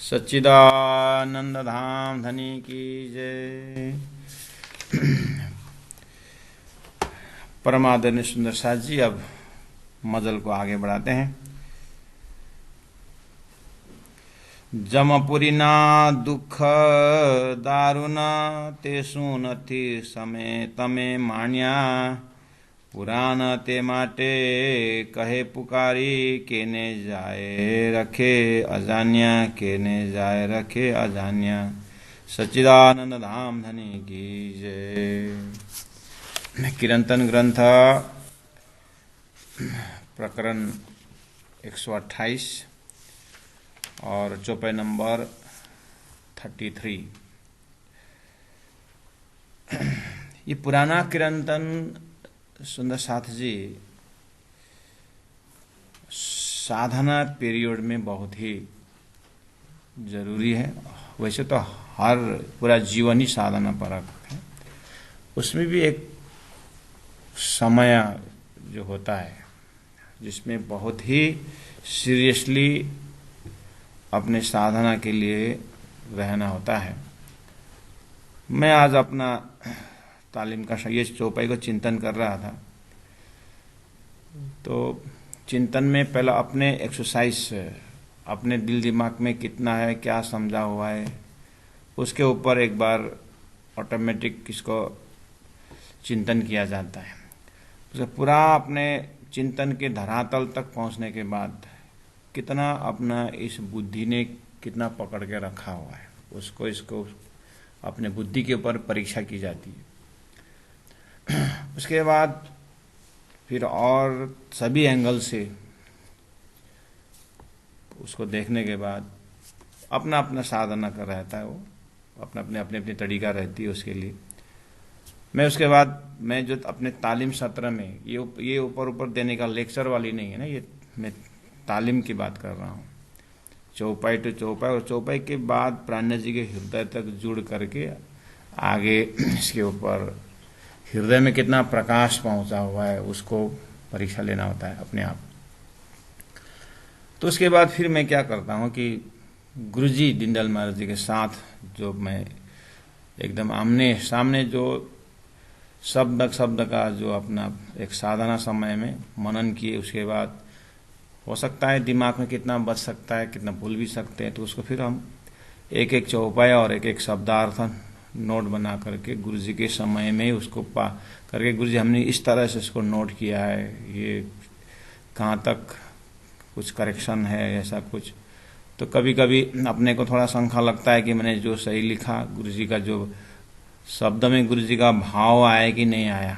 सच्चिदानंद धाम धनी की जय। परम आदरणीय सुंदर साथ जी, अब मजल को आगे बढ़ाते हैं। जमपुरी ना दुख दारुण तेसु नथी समय तमे मान्या पुराण ते माटे कहे पुकारी केने जाए रखे अजान्या केने जाए रखे अजान्या। सच्चिदानंद धाम धनी की जय। कीर्तन ग्रंथ प्रकरण 128 और चौपाई नंबर 33। ये पुराना कीर्तन सुंदर साथ जी साधना पीरियड में बहुत ही जरूरी है। वैसे तो हर पूरा जीवन ही साधना परक है, उसमें भी एक समय जो होता है जिसमें बहुत ही सीरियसली अपने साधना के लिए रहना होता है। मैं आज अपना तालीम का ये चौपाई को चिंतन कर रहा था, तो चिंतन में पहला अपने एक्सरसाइज अपने दिल दिमाग में कितना है, क्या समझा हुआ है, उसके ऊपर एक बार ऑटोमेटिक इसको चिंतन किया जाता है। उसे पूरा अपने चिंतन के धरातल तक पहुंचने के बाद कितना अपना इस बुद्धि ने कितना पकड़ के रखा हुआ है, उसको इसको अपने बुद्धि के ऊपर परीक्षा की जाती है। उसके बाद फिर और सभी एंगल से उसको देखने के बाद अपना अपना साधना कर रहता है, वो अपने अपनी तरीका रहती है उसके लिए। मैं उसके बाद मैं जो अपने तालीम सत्र में ये ऊपर देने का लेक्चर वाली नहीं है ना, ये मैं तालीम की बात कर रहा हूँ। चौपाई टू चौपाई और चौपाई के बाद प्राण जी के हृदय तक जुड़ करके आगे इसके ऊपर हृदय में कितना प्रकाश पहुंचा हुआ है उसको परीक्षा लेना होता है अपने आप। तो उसके बाद फिर मैं क्या करता हूं कि गुरुजी दीनदयाल महाराज जी के साथ जो मैं एकदम आमने सामने जो शब्द का जो अपना एक साधना समय में मनन किए, उसके बाद हो सकता है दिमाग में कितना बच सकता है, कितना भूल भी सकते हैं, तो उसको फिर हम एक एक चौपाई और एक एक शब्दार्थ नोट बना करके गुरुजी के समय में उसको पा करके, गुरुजी हमने इस तरह से इसको नोट किया है, ये कहाँ तक कुछ करेक्शन है ऐसा कुछ। तो कभी कभी अपने को थोड़ा शंका लगता है कि मैंने जो सही लिखा, गुरुजी का जो शब्द में गुरुजी का भाव आया कि नहीं आया।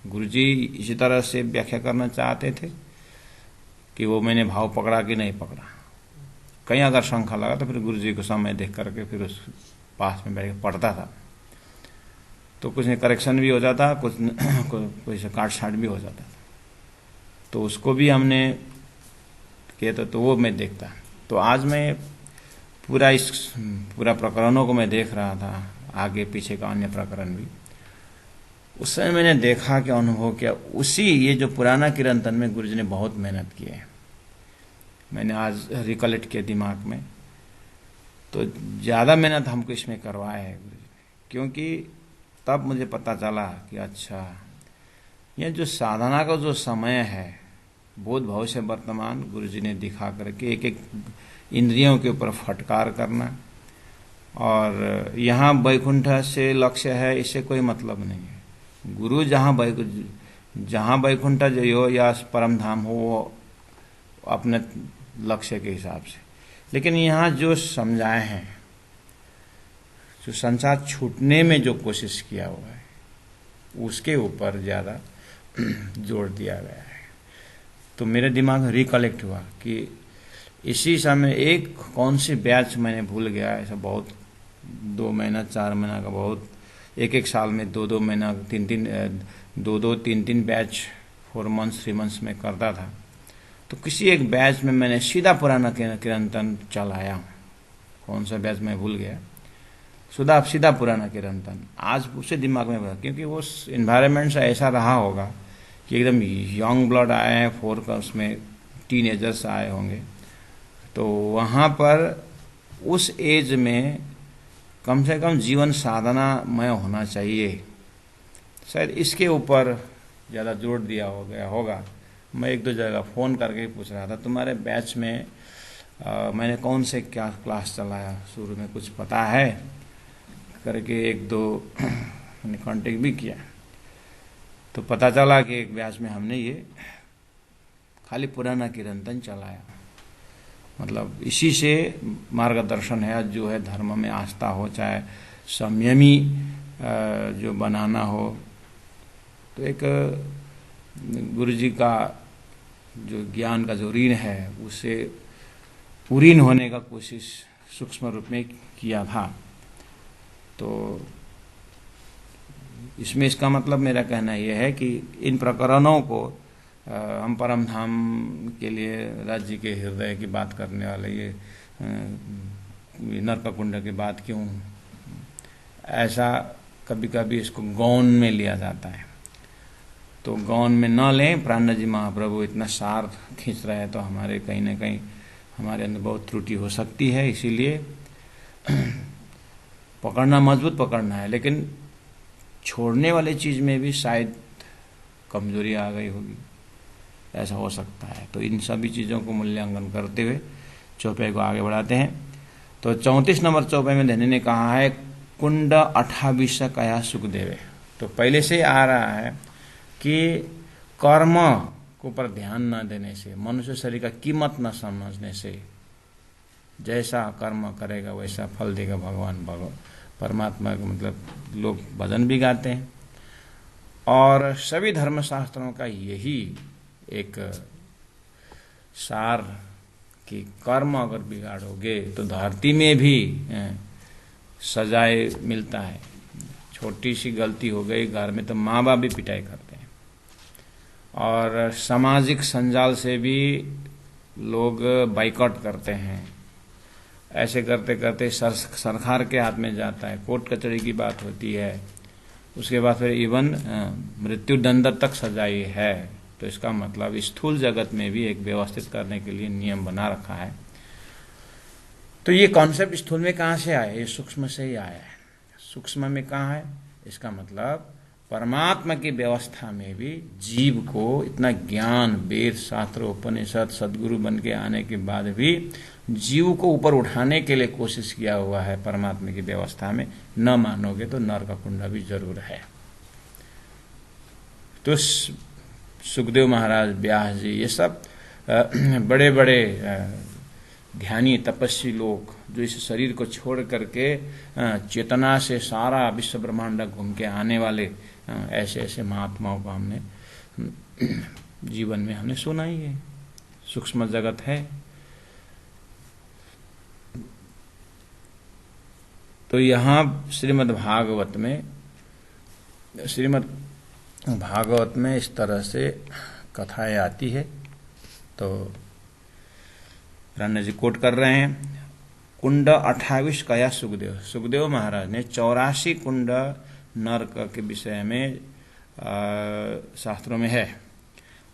गुरुजी इसी तरह से व्याख्या करना चाहते थे कि वो मैंने भाव पकड़ा कि नहीं पकड़ा। कहीं अगर शंका लगा तो फिर गुरुजी को समय देख करके फिर उस पास में बैठ के पढ़ता था, तो कुछ करेक्शन भी हो जाता, कुछ काट छाट भी हो जाता था। तो उसको भी हमने किया तो वो मैं देखता। तो आज मैं पूरा प्रकरणों को मैं देख रहा था, आगे पीछे का अन्य प्रकरण भी। उस समय मैंने देखा कि अनुभव किया, उसी ये जो पुराना कीर्तन में गुरुजी ने बहुत मेहनत की है। मैंने आज रिकलेक्ट किया दिमाग में, तो ज़्यादा मेहनत हमको इसमें करवाया है गुरुजी ने, क्योंकि तब मुझे पता चला कि अच्छा ये जो साधना का जो समय है, बोध भविष्य से वर्तमान, गुरुजी ने दिखा करके एक एक इंद्रियों के ऊपर फटकार करना। और यहाँ वैकुंठ से लक्ष्य है इससे कोई मतलब नहीं है। गुरु जहाँ वैकुंठ जो हो या परम धाम हो, वो अपने लक्ष्य के हिसाब से। लेकिन यहाँ जो समझाए हैं, जो संसार छूटने में जो कोशिश किया हुआ है, उसके ऊपर ज़्यादा जोर दिया गया है। तो मेरे दिमाग में रिकलेक्ट हुआ कि इसी समय एक कौन सी बैच मैंने भूल गया, ऐसा बहुत 2 महीना 4 महीना का, बहुत एक साल में 2 महीना 3 बैच 4 मंथ्स 3 मंथ्स में करता था। तो किसी एक बैच में मैंने सीधा पुराना कीर्तन चलाया, कौन सा बैच मैं भूल गया, सीधा पुराना कीर्तन आज उससे दिमाग में भरा, क्योंकि वो इन्वायरमेंट से ऐसा रहा होगा कि एकदम यंग ब्लड आए हैं, 4 का उसमें टीनेजर्स आए होंगे, तो वहाँ पर उस एज में कम से कम जीवन साधनामय होना चाहिए। शायद इसके ऊपर ज़्यादा जोर दिया हो गया होगा। मैं एक दो जगह फ़ोन करके पूछ रहा था, तुम्हारे बैच में मैंने कौन से क्या क्लास चलाया शुरू में, कुछ पता है करके एक दो मैंने कांटेक्ट भी किया। तो पता चला कि एक बैच में हमने ये खाली पुराना कीर्तन चलाया। मतलब इसी से मार्गदर्शन है, जो है धर्म में आस्था हो, चाहे संयमी जो बनाना हो, तो एक गुरुजी का जो ज्ञान का जो ऋण है उसे पूर्ण होने का कोशिश सूक्ष्म रूप में किया था। तो इसमें इसका मतलब मेरा कहना यह है कि इन प्रकरणों को हम परम धाम के लिए राज्य के हृदय की बात करने वाले ये नरक कुंड की बात क्यों, ऐसा कभी कभी इसको गौन में लिया जाता है। तो गौन में न लें। प्राणनाथ जी महाप्रभु इतना सार खींच रहे हैं तो हमारे कहीं ना कहीं हमारे अंदर बहुत त्रुटि हो सकती है, इसीलिए पकड़ना, मजबूत पकड़ना है। लेकिन छोड़ने वाले चीज़ में भी शायद कमजोरी आ गई होगी, ऐसा हो सकता है। तो इन सभी चीज़ों को मूल्यांकन करते हुए चौपाई को आगे बढ़ाते हैं। तो 34 नंबर चौपाई में धन्य ने कहा है कुंड 28 कया सुखदेवे। तो पहले से आ रहा है कि कर्म को पर ध्यान न देने से, मनुष्य शरीर का कीमत न समझने से, जैसा कर्म करेगा वैसा फल देगा भगवान परमात्मा का। मतलब लोग भजन भी गाते हैं और सभी धर्मशास्त्रों का यही एक सार कि कर्म अगर बिगाड़ोगे तो धरती में भी सजाए मिलता है। छोटी सी गलती हो गई घर में तो माँ बाप भी पिटाई करते हैं, और सामाजिक संजाल से भी लोग बाइकआउट करते हैं। ऐसे करते करते सरकार के हाथ में जाता है, कोर्ट कचहरी की बात होती है, उसके बाद फिर इवन मृत्यु दंड तक सजाई है। तो इसका मतलब स्थूल जगत में भी एक व्यवस्थित करने के लिए नियम बना रखा है। तो ये कॉन्सेप्ट स्थूल में कहाँ से आया? ये सूक्ष्म से ही आया है। सूक्ष्म में कहाँ है? इसका मतलब परमात्मा की व्यवस्था में भी जीव को इतना ज्ञान, वेद शास्त्र उपनिषद सदगुरु बन के आने के बाद भी जीव को ऊपर उठाने के लिए कोशिश किया हुआ है परमात्मा की व्यवस्था में। न मानोगे तो नरक कुंड भी जरूर है। तो सुखदेव महाराज, व्यास जी, ये सब बड़े बड़े ध्यानी तपस्वी लोग जो इस शरीर को छोड़ करके चेतना से सारा विश्व ब्रह्मांड घूम के आने वाले ऐसे ऐसे महात्माओं को हमने जीवन में हमने सुना ही है। सूक्ष्म जगत है। तो यहाँ श्रीमद् भागवत में इस तरह से कथाएं आती है। तो राणा जी कोट कर रहे हैं, कुंड 28 कया सुखदेव। सुखदेव महाराज ने 84 कुंड नरक के विषय में शास्त्रों में है।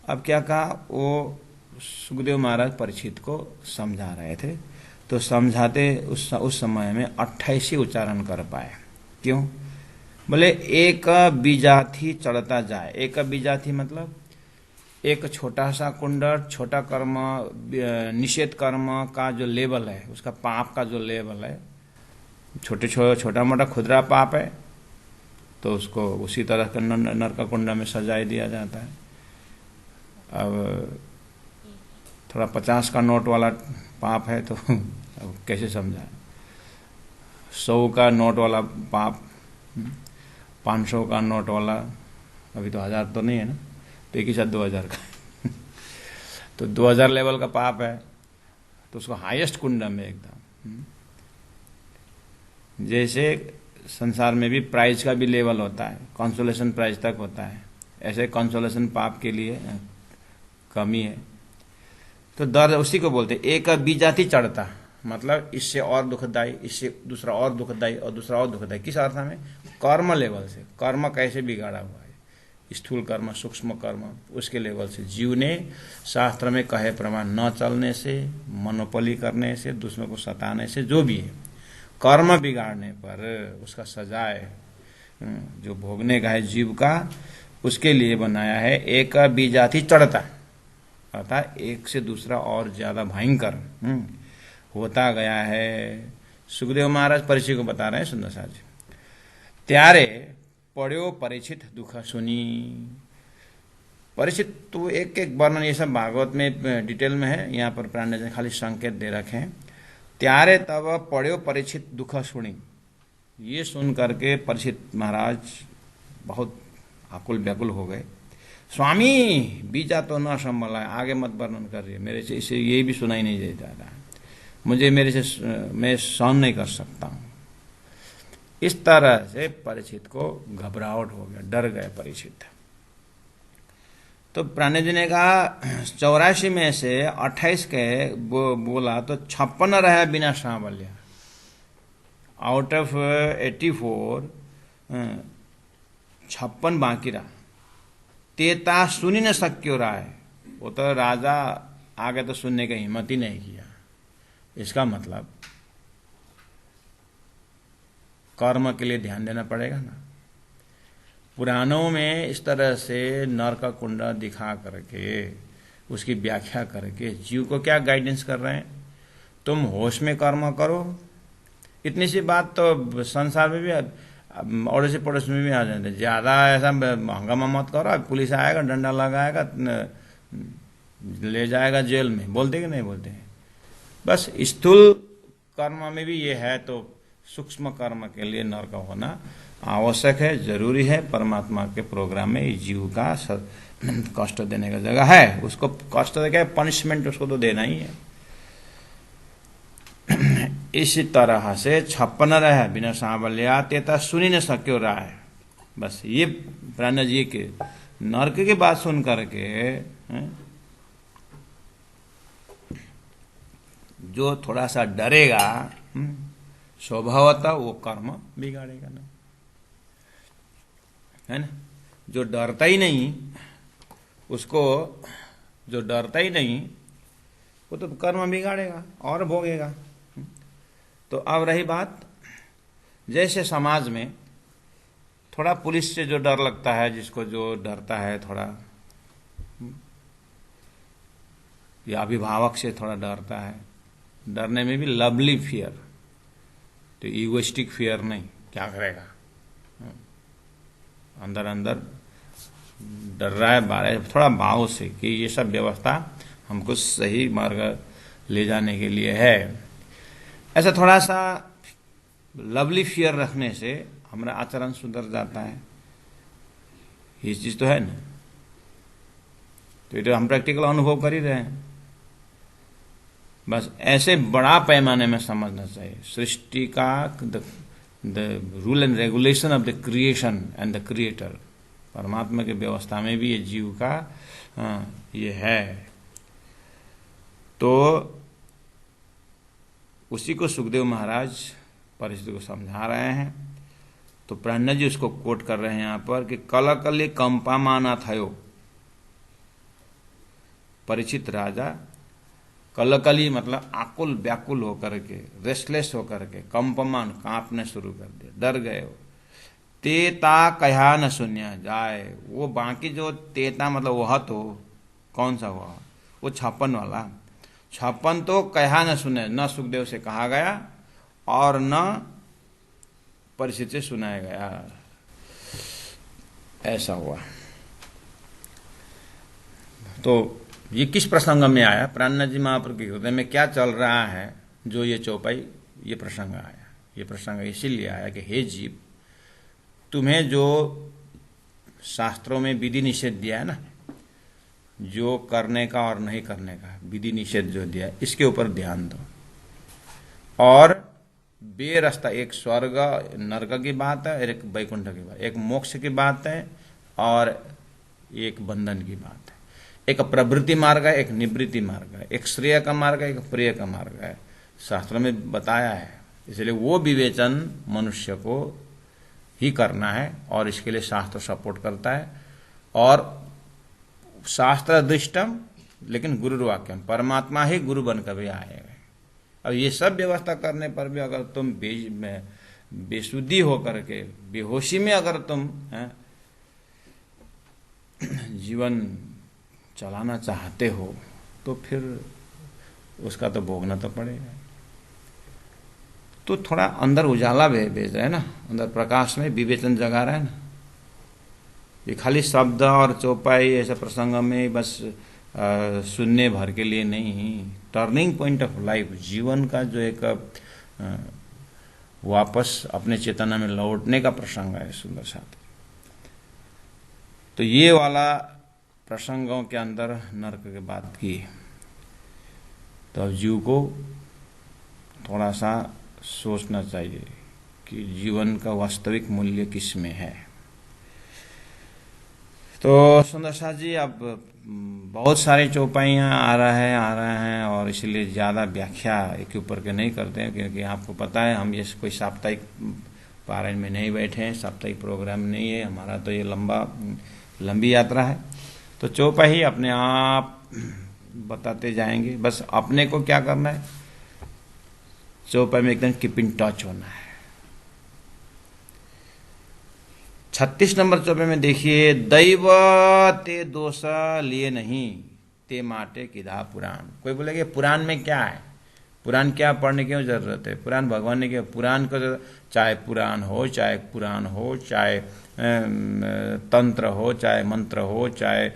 अब क्या कहा? वो सुखदेव महाराज परीक्षित को समझा रहे थे। तो समझाते उस समय में 28 ही उच्चारण कर पाए। क्यों? बोले एक बीजाथी चढ़ता जाए। एक बीजाथी मतलब एक छोटा सा कुंड, छोटा कर्म, निषेध कर्म का जो लेवल है, उसका पाप का जो लेवल है, छोटा मोटा खुदरा पाप है, तो उसको उसी तरह का नरक कुंड में सजाए दिया जाता है। अब थोड़ा 50 का नोट वाला पाप है तो अब कैसे समझाए? 100 का नोट वाला पाप, 500 का नोट वाला, अभी तो 1000 तो नहीं है ना, तो एक ही साथ 2000 का तो 2000 लेवल का पाप है, तो उसको हाईएस्ट कुंड में एकदम। जैसे संसार में भी प्राइज का भी लेवल होता है, कंसोलेशन प्राइज तक होता है, ऐसे कंसोलेशन पाप के लिए कमी है। तो दर्द उसी को बोलते एक बीजाती चढ़ता, मतलब इससे और दुखदाई, इससे दूसरा और दुखदाई और दूसरा और दुखदाई। किस अर्थ में? कर्म लेवल से। कर्म कैसे बिगाड़ा हुआ है स्थूल कर्म, सूक्ष्म कर्म, उसके लेवल से जीव ने शास्त्र में कहे प्रमाण न चलने से, मनोपली करने से, दूसरों को सताने से, जो भी है कर्म बिगाड़ने पर उसका सजाए जो भोगने का है जीव का, उसके लिए बनाया है एक बीजाति चढ़ता, अर्थात एक से दूसरा और ज्यादा भयंकर होता गया है। सुखदेव महाराज परीक्षित को बता रहे हैं सुंदर साहब जी, त्यारे पढ़ो परीक्षित दुख सुनी। परीक्षित तो एक एक वर्णन ये सब भागवत में डिटेल में है, यहाँ पर प्राण ने खाली संकेत दे रखे हैं। त्यारे तब पढ़ो परीक्षित दुख सुनी, ये सुन करके परीक्षित महाराज बहुत आकुल व्याकुल हो गए। स्वामी बीजा तो न संभला, आगे मत वर्णन कर रही है, मेरे से इसे ये भी सुनाई नहीं देता था, मुझे मेरे से मैं सहन नहीं कर सकता हूं। इस तरह से परीक्षित को घबराहट हो गया, डर गए परीक्षित। तो प्राणी जी ने कहा 84 में से 28 के बोला तो 56 रहा बिना सांवल्या। आउट ऑफ 84 56 बाकी रहा। तेता सुनी न सक्यो रहा है, वो तो राजा आगे तो सुनने की हिम्मत ही नहीं किया। इसका मतलब कर्म के लिए ध्यान देना पड़ेगा ना। पुराणों में इस तरह से नरक कुंड दिखा करके उसकी व्याख्या करके जीव को क्या गाइडेंस कर रहे हैं, तुम होश में कर्म करो। इतनी सी बात तो संसार में भी अड़ोसी पड़ोस में भी आ जाते, ज्यादा ऐसा हंगामा मत करो, पुलिस आएगा, डंडा लगाएगा, ले जाएगा जेल में, बोलते कि नहीं बोलते हैं। बस स्थूल कर्म में भी ये है, तो सूक्ष्म कर्म के लिए नरक होना आवश्यक है, जरूरी है। परमात्मा के प्रोग्राम में जीव का कष्ट देने का जगह है, उसको कष्ट देगा, पनिशमेंट उसको तो देना ही है। इसी तरह से 56 रहा बिना सांवल्या, तेता सुनी न सक्यो रहा है। बस ये प्राण जी के नरक की बात सुन करके जो थोड़ा सा डरेगा स्वभावतः वो कर्म बिगाड़ेगा ना, है ना। जो डरता ही नहीं, उसको जो डरता ही नहीं वो तो कर्म बिगाड़ेगा और भोगेगा। तो अब रही बात, जैसे समाज में थोड़ा पुलिस से जो डर लगता है, जिसको जो डरता है थोड़ा, या अभिभावक से थोड़ा डरता है, डरने में भी लवली फियर, तो ईगोइस्टिक फियर नहीं, क्या करेगा, अंदर अंदर डर रहा है, बाहर थोड़ा भाव से कि ये सब व्यवस्था हमको सही मार्ग ले जाने के लिए है। ऐसा थोड़ा सा लवली फियर रखने से हमारा आचरण सुधर जाता है। ये चीज तो है ना, तो ये तो हम प्रैक्टिकल अनुभव कर ही रहे हैं। बस ऐसे बड़ा पैमाने में समझना चाहिए सृष्टि का, the rule and regulation of the creation and the creator. परमात्मा की व्यवस्था में भी ये जीव का ये है। तो उसी को सुखदेव महाराज परिस्थिति को समझा रहे हैं। तो प्राण जी उसको कोट कर रहे हैं यहां पर कि कलकली कंपामाना थयो, परीक्षित राजा कलकली मतलब आकुल व्याकुल होकर के, रेस्टलेस होकर के, कंपमान कांपने शुरू कर दिया, डर गए हो। तेता कहा न सुनिया जाए, वो बाकी जो तेता मतलब वह तो कौन सा हुआ, वो 56 वाला, 56 तो कहा न सुने, न सुखदेव से कहा गया और न परिचित से सुनाया गया, ऐसा हुआ। तो ये किस प्रसंग में आया, प्राण जी महाप्रभु के हृदय में क्या चल रहा है, जो ये चौपाई ये प्रसंग आया। ये प्रसंग इसीलिए आया कि हे जीव, तुम्हें जो शास्त्रों में विधि निषेध दिया है ना, जो करने का और नहीं करने का विधि निषेध जो दिया है, इसके ऊपर ध्यान दो। और बेरास्ता, एक स्वर्ग नरक की बात है, एक वैकुंठ की बात, एक मोक्ष की बात है और एक बंधन की बात है। एक प्रवृत्ति मार्ग है, एक निवृत्ति मार्ग है, एक श्रेय का मार्ग है, एक प्रिय का मार्ग है, शास्त्र में बताया है। इसलिए वो विवेचन मनुष्य को ही करना है और इसके लिए शास्त्र सपोर्ट करता है। और शास्त्र दृष्टम लेकिन गुरुर्वाक्यम, परमात्मा ही गुरु बन कर भी आए। अब ये सब व्यवस्था करने पर भी अगर तुम बेसुद्धि होकर के बेहोशी में अगर तुम जीवन चलाना चाहते हो तो फिर उसका तो भोगना तो पड़ेगा। तो थोड़ा अंदर उजाला भेज रहे हैं ना, अंदर प्रकाश में विवेचन जगा रहे हैं ना। ये खाली शब्द और चौपाई ऐसे प्रसंग में बस सुनने भर के लिए नहीं, टर्निंग पॉइंट ऑफ लाइफ, जीवन का जो एक वापस अपने चेतना में लौटने का प्रसंग है सुंदर साथी। तो ये वाला प्रसंगों के अंदर नरक की बात की। तो अब जीव को थोड़ा सा सोचना चाहिए कि जीवन का वास्तविक मूल्य किस में है। तो सुंदर साथ जी, अब बहुत सारे चौपाइयाँ आ रहे हैं और इसलिए ज़्यादा व्याख्या एक ऊपर के नहीं करते हैं, क्योंकि आपको पता है हम ये कोई साप्ताहिक पारायण में नहीं बैठे हैं, साप्ताहिक प्रोग्राम नहीं है हमारा, तो ये लंबी यात्रा है। तो चौपाई अपने आप बताते जाएंगे, बस अपने को क्या करना है, चौपाई में एकदम कीप इन टच होना है। 36 नंबर चौपाई में देखिए, दैव ते दोष लिए नहीं ते माटे किधा पुराण। कोई बोलेगा पुराण में क्या है, पुराण क्या पढ़ने की जरूरत है, पुराण भगवान ने क्या, पुराण को चाहे पुराण हो, चाहे पुराण हो, चाहे तंत्र हो, चाहे मंत्र हो, चाहे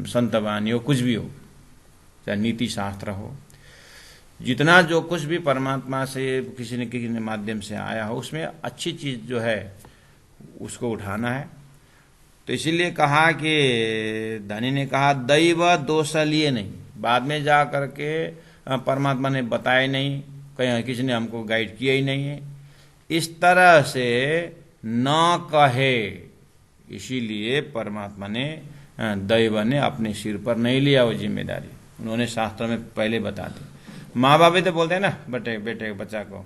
संतवाणी हो, कुछ भी हो, चाहे नीति शास्त्र हो, जितना जो कुछ भी परमात्मा से किसी न किसी माध्यम से आया हो, उसमें अच्छी चीज जो है उसको उठाना है। तो इसीलिए कहा कि धनी ने कहा दैव दोष लिए नहीं, बाद में जा करके परमात्मा ने बताया नहीं, कहीं किसी ने हमको गाइड किया ही नहीं है, इस तरह से न कहे। इसीलिए परमात्मा ने दैव ने अपने सिर पर नहीं लिया वो जिम्मेदारी, उन्होंने शास्त्र में पहले बता दी। माँ बाप भी तो बोलते हैं ना बेटे बच्चा को,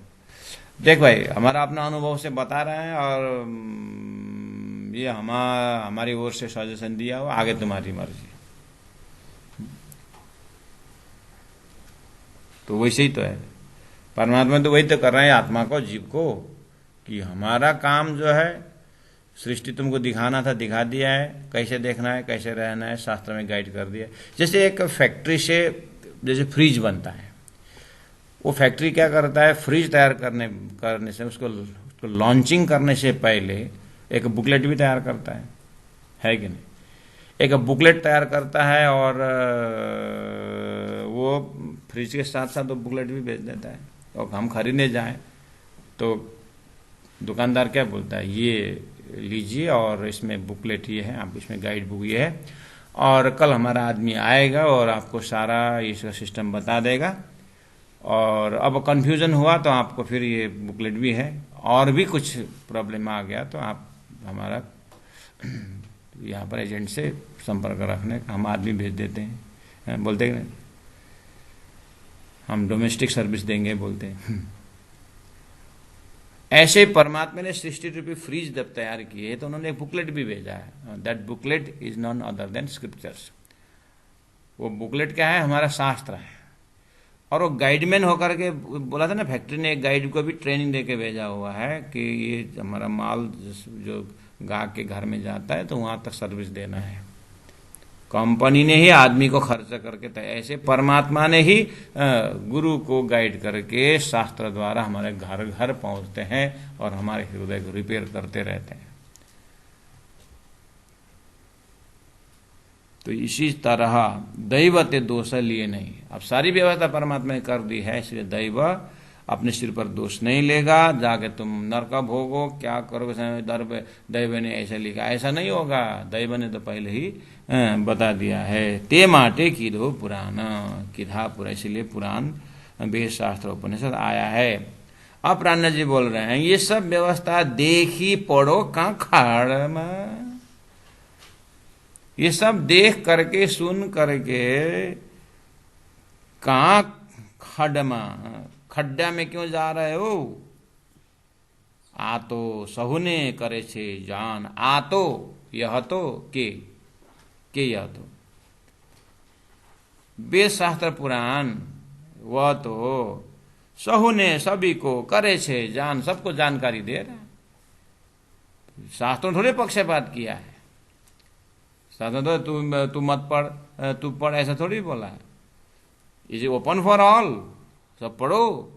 देख भाई हमारा अपना अनुभव से बता रहे हैं और ये हमारी ओर से सजेशन दिया हो, आगे तुम्हारी मर्जी। तो वैसे ही तो है, परमात्मा तो वही तो कर रहे हैं आत्मा को, जीव को, कि हमारा काम जो है सृष्टि तुमको दिखाना था, दिखा दिया है, कैसे देखना है, कैसे रहना है, शास्त्र में गाइड कर दिया। जैसे एक फैक्ट्री से जैसे फ्रिज बनता है, वो फैक्ट्री क्या करता है, फ्रिज तैयार करने से उसको लॉन्चिंग करने से पहले एक बुकलेट भी तैयार करता है कि नहीं, एक बुकलेट तैयार करता है और वो फ्रिज के साथ साथ वो बुकलेट भी बेच देता है। और हम खरीदने जाएं तो दुकानदार क्या बोलता है, ये लीजिए और इसमें बुकलेट ये है, आप इसमें गाइड बुक ये है, और कल हमारा आदमी आएगा और आपको सारा इसका सिस्टम बता देगा, और अब कंफ्यूजन हुआ तो आपको फिर ये बुकलेट भी है, और भी कुछ प्रॉब्लम आ गया तो आप हमारा यहाँ पर एजेंट से संपर्क रखने का हम आदमी भेज देते हैं, बोलते हैं हम डोमेस्टिक सर्विस देंगे बोलते हैं। ऐसे परमात्मा ने सृष्टि रूपी फ्रिज जब तैयार किए तो उन्होंने एक बुकलेट भी भेजा है, that booklet is none other than scriptures. वो बुकलेट क्या है, हमारा शास्त्र है। और वो गाइडमैन होकर के बोला था ना, फैक्ट्री ने एक गाइड को भी ट्रेनिंग देके भेजा हुआ है कि ये हमारा माल जो गाहक के घर में जाता है तो वहां तक सर्विस देना है। कंपनी ने ही आदमी को खर्च करके तय, ऐसे परमात्मा ने ही गुरु को गाइड करके शास्त्र द्वारा हमारे घर घर पहुंचते हैं और हमारे हृदय को रिपेयर करते रहते हैं। तो इसी तरह दैव ते दोष लिए नहीं, अब सारी व्यवस्था परमात्मा ने कर दी है, इसलिए दैव अपने सिर पर दोष नहीं लेगा, जाके तुम नरक भोगो, क्या करोगे, दैव ने ऐसा लिखा, ऐसा नहीं होगा, दैव ने तो पहले ही बता दिया है। ते माटे किधो पुराण किधा पुरा, इसलिए पुराण वेद शास्त्र उपनिषद आया है। अब प्राण जी बोल रहे हैं ये सब व्यवस्था देखी पढ़ो का खाड़ में, ये सब देख करके सुन करके कहाँ खड्डा में क्यों जा रहे हो। आ तो सहुने करे छे जान, आ तो यह तो के यह तो वेद शास्त्र पुराण वह तो सहुने सभी को करे छे जान, सबको जानकारी दे रहा है। शास्त्रों थोड़े पक्षपात किया है। शास्त्रों तो तू मत पढ़, तू पढ़, ऐसा थोड़ी बोला है। इज ओपन फॉर ऑल, सब पढ़ो।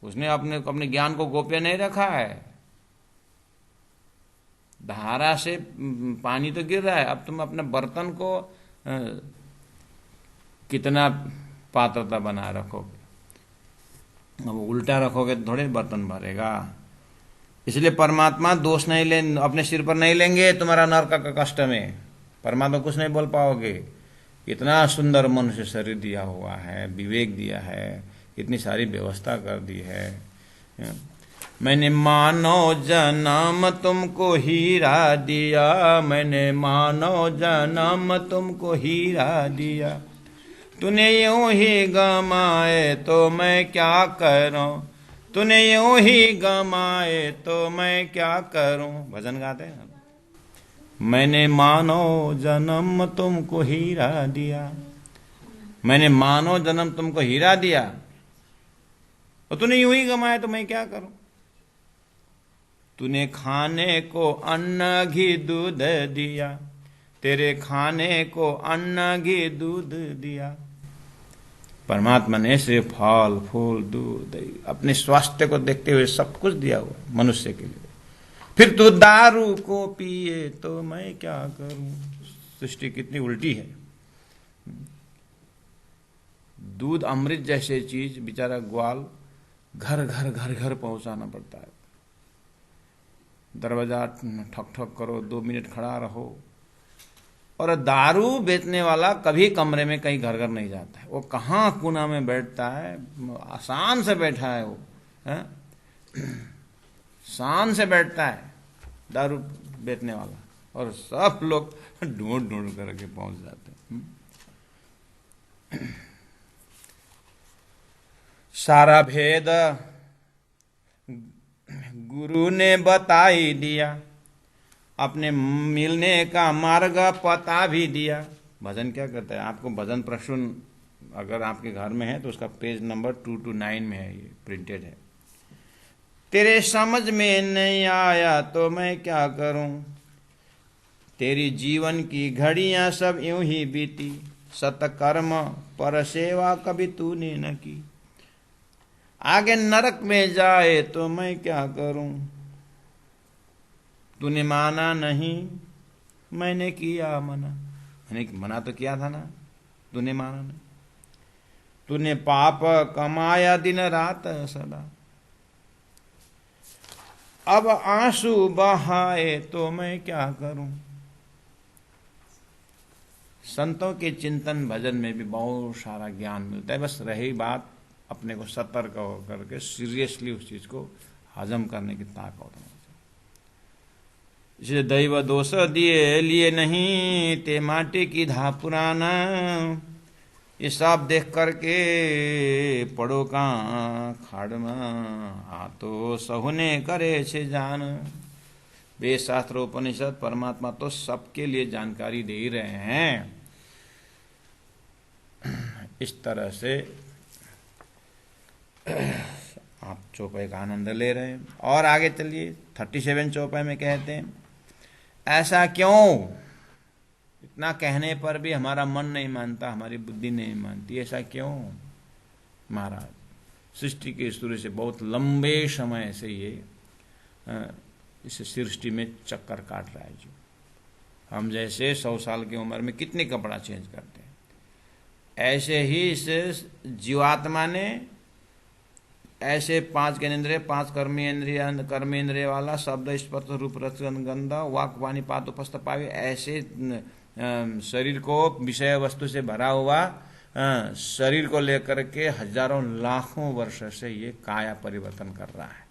उसने अपने ज्ञान को गोप्य नहीं रखा है। धारा से पानी तो गिर रहा है, अब तुम अपने बर्तन को कितना पात्रता बना रखोगे, अब उल्टा रखोगे तो थोड़े बर्तन भरेगा। इसलिए परमात्मा दोष नहीं ले, अपने सिर पर नहीं लेंगे तुम्हारा नरक का कष्ट में। परमात्मा कुछ नहीं बोल पाओगे। इतना सुंदर मनुष्य शरीर दिया हुआ है, विवेक दिया है, इतनी सारी व्यवस्था कर दी है। मैंने मानव जन्म तुमको हीरा दिया, मैंने मानव जन्म तुमको हीरा दिया, तूने यूं ही गमाए तो मैं क्या करूं, तूने यूं ही गमाए तो मैं क्या करूं। भजन गाते हैं। मैंने मानव जन्म तुमको हीरा दिया, मैंने मानव जन्म तुमको हीरा दिया और तूने यूं ही गमाया तो मैं क्या करूं। तूने खाने को अन्न घी दूध दिया, तेरे खाने को अन्न घी दूध दिया। परमात्मा ने सिर्फ फल फूल दूध अपने स्वास्थ्य को देखते हुए सब कुछ दिया हुआ मनुष्य के लिए। फिर तू दारू को पिए तो मैं क्या करूं। सृष्टि कितनी उल्टी है। दूध अमृत जैसे चीज बेचारा ग्वाल घर घर घर घर पहुंचाना पड़ता है। दरवाजा ठक ठक करो, 2 मिनट खड़ा रहो। और दारू बेचने वाला कभी कमरे में कहीं घर घर नहीं जाता है। वो कहाँ कोना में बैठता है, आसान से बैठा है वो, है? शान से बैठता है दारू बेचने वाला, और सब लोग ढूंढ ढूंढ करके पहुंच जाते हैं। सारा भेद गुरु ने बता ही दिया, अपने मिलने का मार्ग पता भी दिया। भजन क्या करता है, आपको भजन प्रश्न अगर आपके घर में है तो उसका पेज नंबर 229 में है, ये प्रिंटेड है। तेरे समझ में नहीं आया तो मैं क्या करूं, तेरी जीवन की घड़ियां सब यूं ही बीती, सतकर्म पर सेवा कभी तूने न की। आगे नरक में जाए तो मैं क्या करूं, तूने माना नहीं मैंने किया मना। मैंने मना तो किया था ना, तूने माना नहीं। तूने पाप कमाया दिन रात सदा, अब आंसू बहाए तो मैं क्या करूं। संतों के चिंतन भजन में भी बहुत सारा ज्ञान मिलता है। बस रही बात अपने को सतर्क होकर के सीरियसली उस चीज को हजम करने की ताकत होनी चाहिए। इसलिए दैव दोष दिए लिए नहीं, ते माटी की धा पुराना। ये सब देख करके पड़ो का खाड़ में, आ तो सहुने करे छे जान। वेद शास्त्र उपनिषद परमात्मा तो सबके लिए जानकारी दे ही रहे हैं। इस तरह से आप चौपाई का आनंद ले रहे हैं। और आगे चलिए 37 चौपाई में कहते हैं, ऐसा क्यों, इतना कहने पर भी हमारा मन नहीं मानता, हमारी बुद्धि नहीं मानती, ऐसा क्यों महाराज। सृष्टि के शुरू से बहुत लंबे समय से ये इस सृष्टि में चक्कर काट रहा है। जो हम जैसे 100 साल की उम्र में कितने कपड़ा चेंज करते हैं, ऐसे ही इस जीवात्मा ने ऐसे 5 ज्ञानेंद्रिय, 5 कर्मेंद्रिय वाला शब्द स्पर्श रूप रस गंध वाक वाणी पाद उपस्थ पावे, ऐसे शरीर को विषय वस्तु से भरा हुआ शरीर को लेकर के हजारों लाखों वर्ष से ये काया परिवर्तन कर रहा है।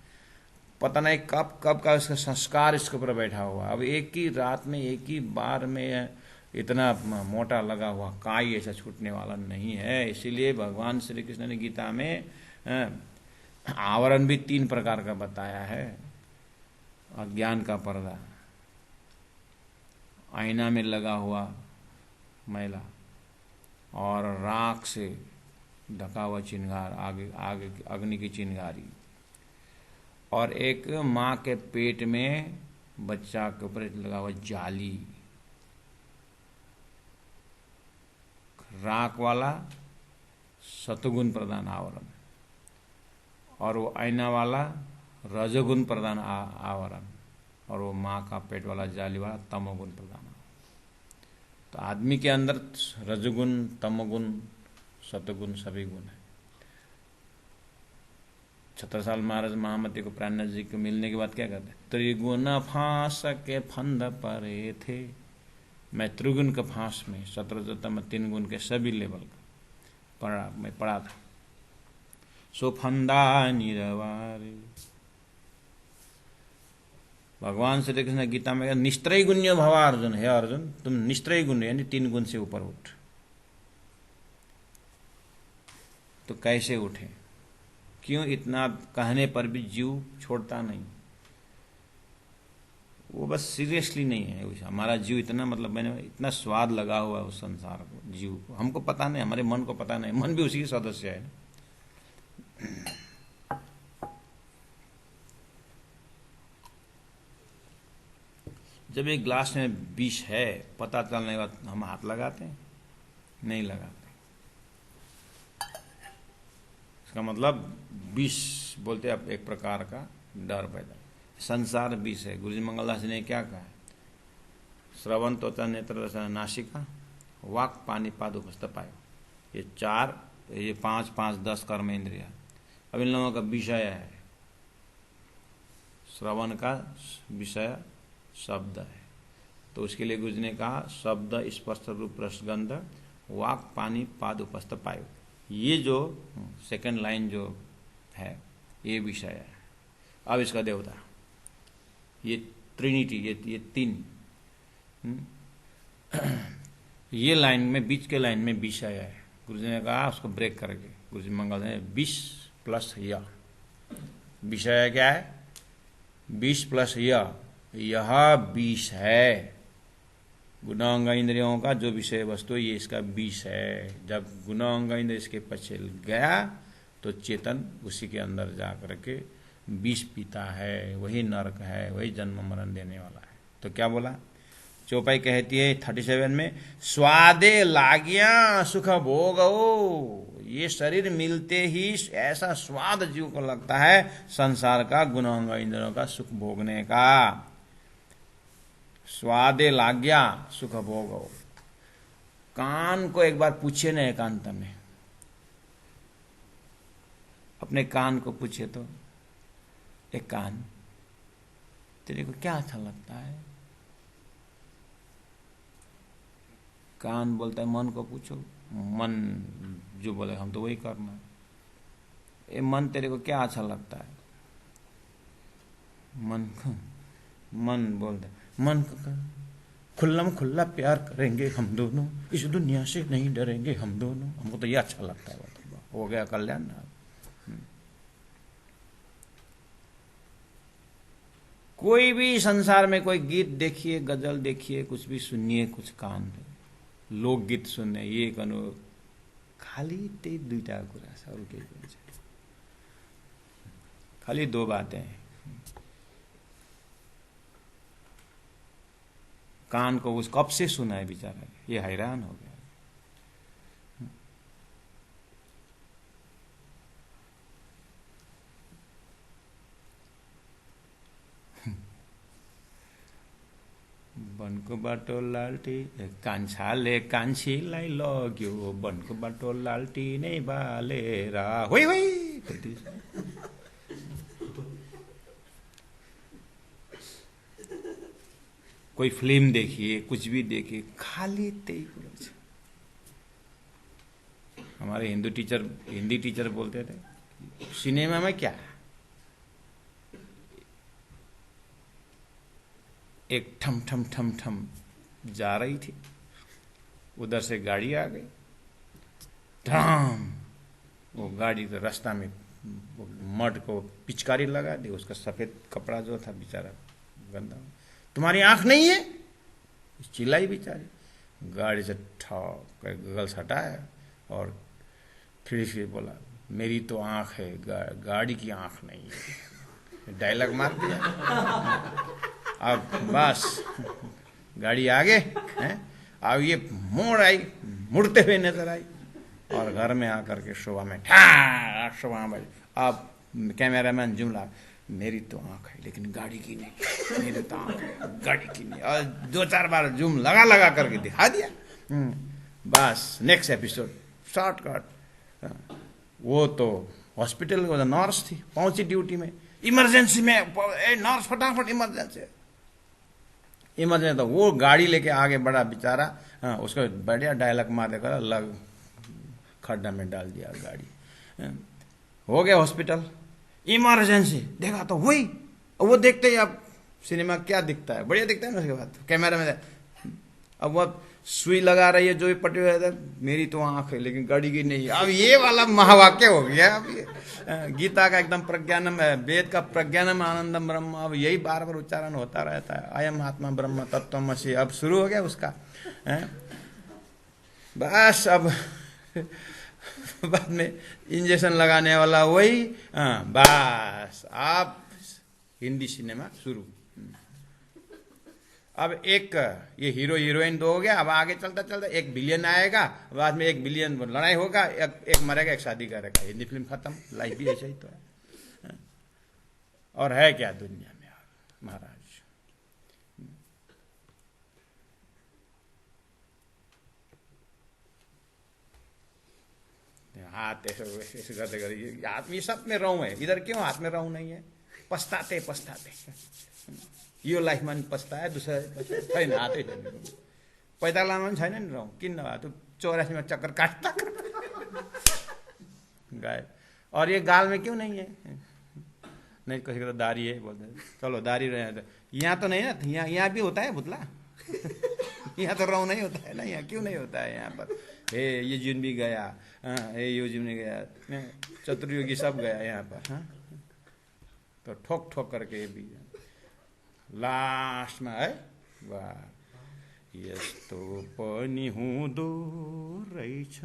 पता नहीं कब कब का इसका संस्कार इसके ऊपर बैठा हुआ। अब एक ही रात में एक ही बार में इतना मोटा लगा हुआ काई ऐसा छूटने वाला नहीं है। इसीलिए भगवान श्री कृष्ण ने गीता में आवरण भी 3 प्रकार का बताया है। अज्ञान का पर्दा, आईना में लगा हुआ मैला और राख से ढका हुआ चिंगार, आगे आगे अग्नि की चिंगारी, और एक माँ के पेट में बच्चा के ऊपर लगा हुआ जाली, राख वाला सतगुण प्रधान आवरण और वो आईना वाला रजोगुण प्रधान आवरण और वो माँ का पेट वाला जाली वाला तमोगुण प्रधान। तो आदमी के अंदर रजोगुण, तमोगुण, सतगुण सभी गुण है। छत्रसाल महाराज महामती को प्राणनाथ जी को मिलने के बाद क्या कहते हैं? त्रिगुण फांस के फंद परे थे। मैं त्रिगुण के फांस में शत्रतम 3 गुण के सभी लेवल का पढ़ा था। सो फंदा निरवारे। भगवान श्री कृष्ण गीता में निस्त्रय गुण्य भवा अर्जुन, है अर्जुन तुम निस्त्रय गुण यानी 3 गुण से ऊपर उठ। तो कैसे उठे? क्यों? इतना कहने पर भी जीव छोड़ता नहीं, वो बस सीरियसली नहीं है। हमारा जीव इतना मतलब मैंने इतना स्वाद लगा हुआ है उस संसार को, जीव को, हमको पता नहीं, हमारे मन को पता नहीं, मन भी उसी के सदस्य है। जब एक ग्लास में विष है पता चलने के बाद हम हाथ लगाते हैं? नहीं लगाते। इसका मतलब विष बोलते अब एक प्रकार का डर पैदा। संसार विष है। गुरुजी मंगलदास जी ने क्या कहा है? श्रवण, त्वचा, नेत्र, रसन, नासिका, वाक, पानी, पाद, उपस्थ, पायो, ये 4, ये 5 5 10 कर्म इंद्रिया। अब इन लोगों का विषय है, श्रवण का विषय शब्द है, तो उसके लिए गुरुजी ने कहा शब्द, स्पर्श, रूप, रस, गंध, वाक, पानी, पाद, उपस्थ, पायो, ये जो सेकंड लाइन जो है ये विषय है। अब इसका देवता, ये ट्रिनिटी, ये 3, ये लाइन में बीच के लाइन में विषय है। गुरुजी ने कहा उसको ब्रेक करके, गुरुजी मंगल ने 20 प्लस य। विषय क्या है? 20 प्लस य, यह 20 है। गुणांग इंद्रियों का जो विषय वस्तु ये इसका 20 है। जब गुणांग इंद्र इसके पीछे गया तो चेतन उसी के अंदर जा करके 20 पीता है, वही नरक है, वही जन्म मरण देने वाला है। तो क्या बोला? चौपाई कहती है 37 में, स्वादे लागिया सुख भोगो। ये शरीर मिलते ही ऐसा स्वाद जीव को लगता है संसार का, गुणांग इंद्रियों का सुख भोगने का। स्वादे लाग्या सुख भोगो। कान को एक बार पूछे ना एकांत में, अपने कान को पूछे तो, एक कान तेरे को क्या अच्छा लगता है? कान बोलता है मन को पूछो, मन जो बोले हम तो वही करना। ये मन तेरे को क्या अच्छा लगता है? मन बोलता है मन को खुल्लम खुल्ला प्यार करेंगे हम दोनों, इस दुनिया से नहीं डरेंगे हम दोनों। हमको तो ये अच्छा लगता है। हो गया कल्याण ना। कोई भी संसार में कोई गीत देखिए, गजल देखिए, कुछ भी सुनिए, कुछ कान लोकगीत सुन्ने, ये कनु खाली ते दुईटा कुरा छ, अरु केही पनि छैन। खाली 2 बातें हैं। कान को उस कब से सुना है बेचारा, ये हैरान हो गया। वनको बाटो लाल्टी कान्छाले कान्छीलाई लग्यो, वनको बाटो लाल्टी नै बालेर होइ होइ। कोई फिल्म देखिए, कुछ भी देखिए, खाली त्यही कुरा छ। हमारे हिंदी टीचर बोलते थे सिनेमा में क्या, एक ठम ठम ठम ठम जा रही थी, उधर से गाड़ी आ गई, ठम, वो गाड़ी तो रास्ता में मड को पिचकारी लगा दी, उसका सफेद कपड़ा जो था बेचारा गंदा। तुम्हारी आंख नहीं है? चिल्लाई बेचारी, गाड़ी से ठोक गगल्स हटाया और फिर बोला मेरी तो आंख है, गाड़ी की आंख नहीं है, डायलॉग मार दिया। अब बस गाड़ी आगे है, अब ये मोड़ आई, मुड़ते हुए नजर आई और घर में आकर के शोभा में शोभा भाई। अब कैमरामैन जुमला, मेरी तो आंख है लेकिन गाड़ी की नहीं, मेरी तो आंख है गाड़ी की नहीं, और 2-4 बार जूम लगा लगा करके दिखा दिया। बस नेक्स्ट एपिसोड शॉर्टकट। वो तो हॉस्पिटल में नर्स थी, पहुंची ड्यूटी में, इमरजेंसी में, ए नर्स फटाफट इमरजेंसी। तो वो गाड़ी लेके आगे बढ़ा बेचारा, उसको बढ़िया डायलॉग मार देकर अलग खड्डा में डाल दिया गाड़ी। हो गया हॉस्पिटल, इमरजेंसी देखा तो वही, वो देखते ही अब सिनेमा क्या दिखता है, बढ़िया दिखता है ना। उसके बाद कैमरा में अब वो सुई लगा रही है, जो भी पटे हुए, मेरी तो आंख है लेकिन गाड़ी की नहीं। अब ये वाला महावाक्य हो गया। अब ये गीता का एकदम प्रज्ञानम है, वेद का प्रज्ञानम आनंदम ब्रह्म, अब यही बार बार उच्चारण होता रहता है, अयम आत्मा ब्रह्म तत्वमसि। अब शुरू हो गया उसका। बस अब बाद में इंजेक्शन लगाने वाला वही। बस आप हिंदी सिनेमा शुरू। अब एक ये हीरो हीरोइन 2 हो गया, अब आगे चलता चलता 1 बिलियन आएगा, बाद में 1 बिलियन लड़ाई होगा, एक मरेगा, एक शादी करेगा, हिंदी फिल्म खत्म। लाइफ भी ऐसा ही तो है। और है क्या दुनिया में महाराज। हाथ ऐसे करते करते हाथ में सब में रहूं है, इधर क्यों हाथ में रहूं नहीं है, पछताते यो लाइफमा पछताए, दूसरा छैन हातै छैन, पैदा लामा पनि छैन नि रहूं, किन नभए त्यो 84 में चक्कर काटता गए। और ये गाल में क्यों नहीं है, नहीं किसी को तो दाढ़ी है बोलते, चलो दाढ़ी रहे, यहाँ तो नहीं ना, यहाँ भी होता है भुतला यहाँ तो रहूं नहीं होता है ना, यहाँ क्यों नहीं होता है यहाँ पर। हे ये जुन भी गया, हे यो जुन भी गया, चतुर्युगी सब गया यहाँ पर। तो ठोक ठोक करके ये भी लास्ट में है, वाह यस्तो पनि हुँदो रहेछ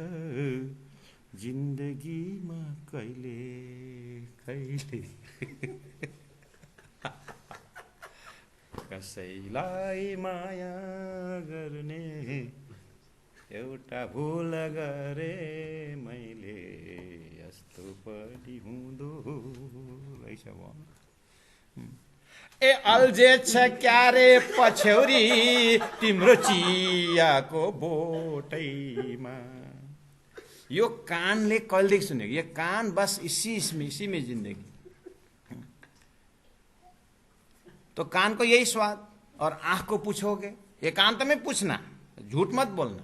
जिन्दगीमा कहिले कहिले कसैलाई माया गर्ने एउटा भूल गरे मैले, यस्तो पनि हुँदो रहेछ। ए अल्झेछ क्यारे पछ्यौरी तिम्रो चियाको बोटैमा। यो कानले कहिलेदेखि सुनेको, ये कान बस इसी में जिंदगी। तो कान को यही स्वाद, और आंख को पूछोगे, एकांत में पूछना, झूठ मत बोलना।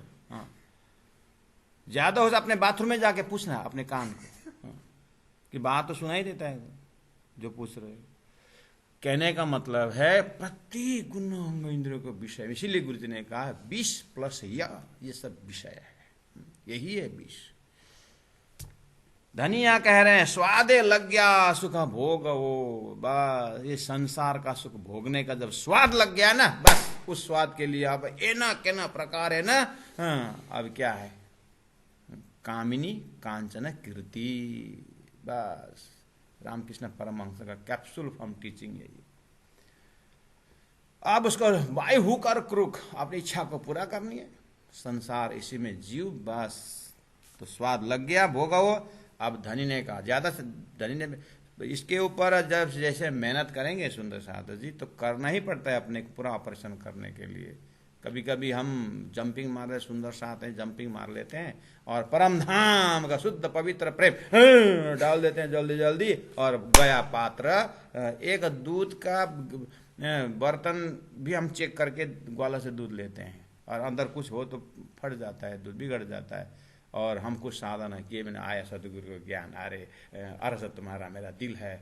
ज्यादा हो अपने बाथरूम में जाके पूछना अपने कान को, कि बात तो सुनाई देता है जो पूछ रहे हो। कहने का मतलब है प्रत्येक गुण अंग इंद्रियों के विषय, इसीलिए गुरु जी ने कहा 20 प्लस ये सब विषय है, यही है 20। धनिया कह रहे हैं स्वादे लग गया सुख भोग हो, बस ये संसार का सुख भोगने का जब स्वाद लग गया ना, बस उस स्वाद के लिए अब एना केना प्रकार है ना। अब क्या है, कामिनी कांचन कीर्ति, बस रामकृष्ण परमहंस का कैप्सूल फॉर्म टीचिंग है ये। अब उसको बाय हुक और क्रुक अपनी इच्छा को पूरा करनी है, संसार इसी में जीव, बस तो स्वाद लग गया, भोगा वो। अब धनी ने कहा, ज्यादा से धनी ने इसके ऊपर जब जैसे मेहनत करेंगे सुंदर साधु जी, तो करना ही पड़ता है अपने पूरा ऑपरेशन करने के लिए। कभी कभी हम जंपिंग मार रहे, सुंदर साथ है जंपिंग मार लेते हैं, और परम धाम का शुद्ध पवित्र प्रेम डाल देते हैं जल्दी जल्दी, और गया पात्र। एक दूध का बर्तन भी हम चेक करके ग्वाला से दूध लेते हैं, और अंदर कुछ हो तो फट जाता है, दूध बिगड़ जाता है। और हम कुछ साधना किए, मैंने आया सदगुरु को ज्ञान, अरे अरस तुम्हारा मेरा दिल है,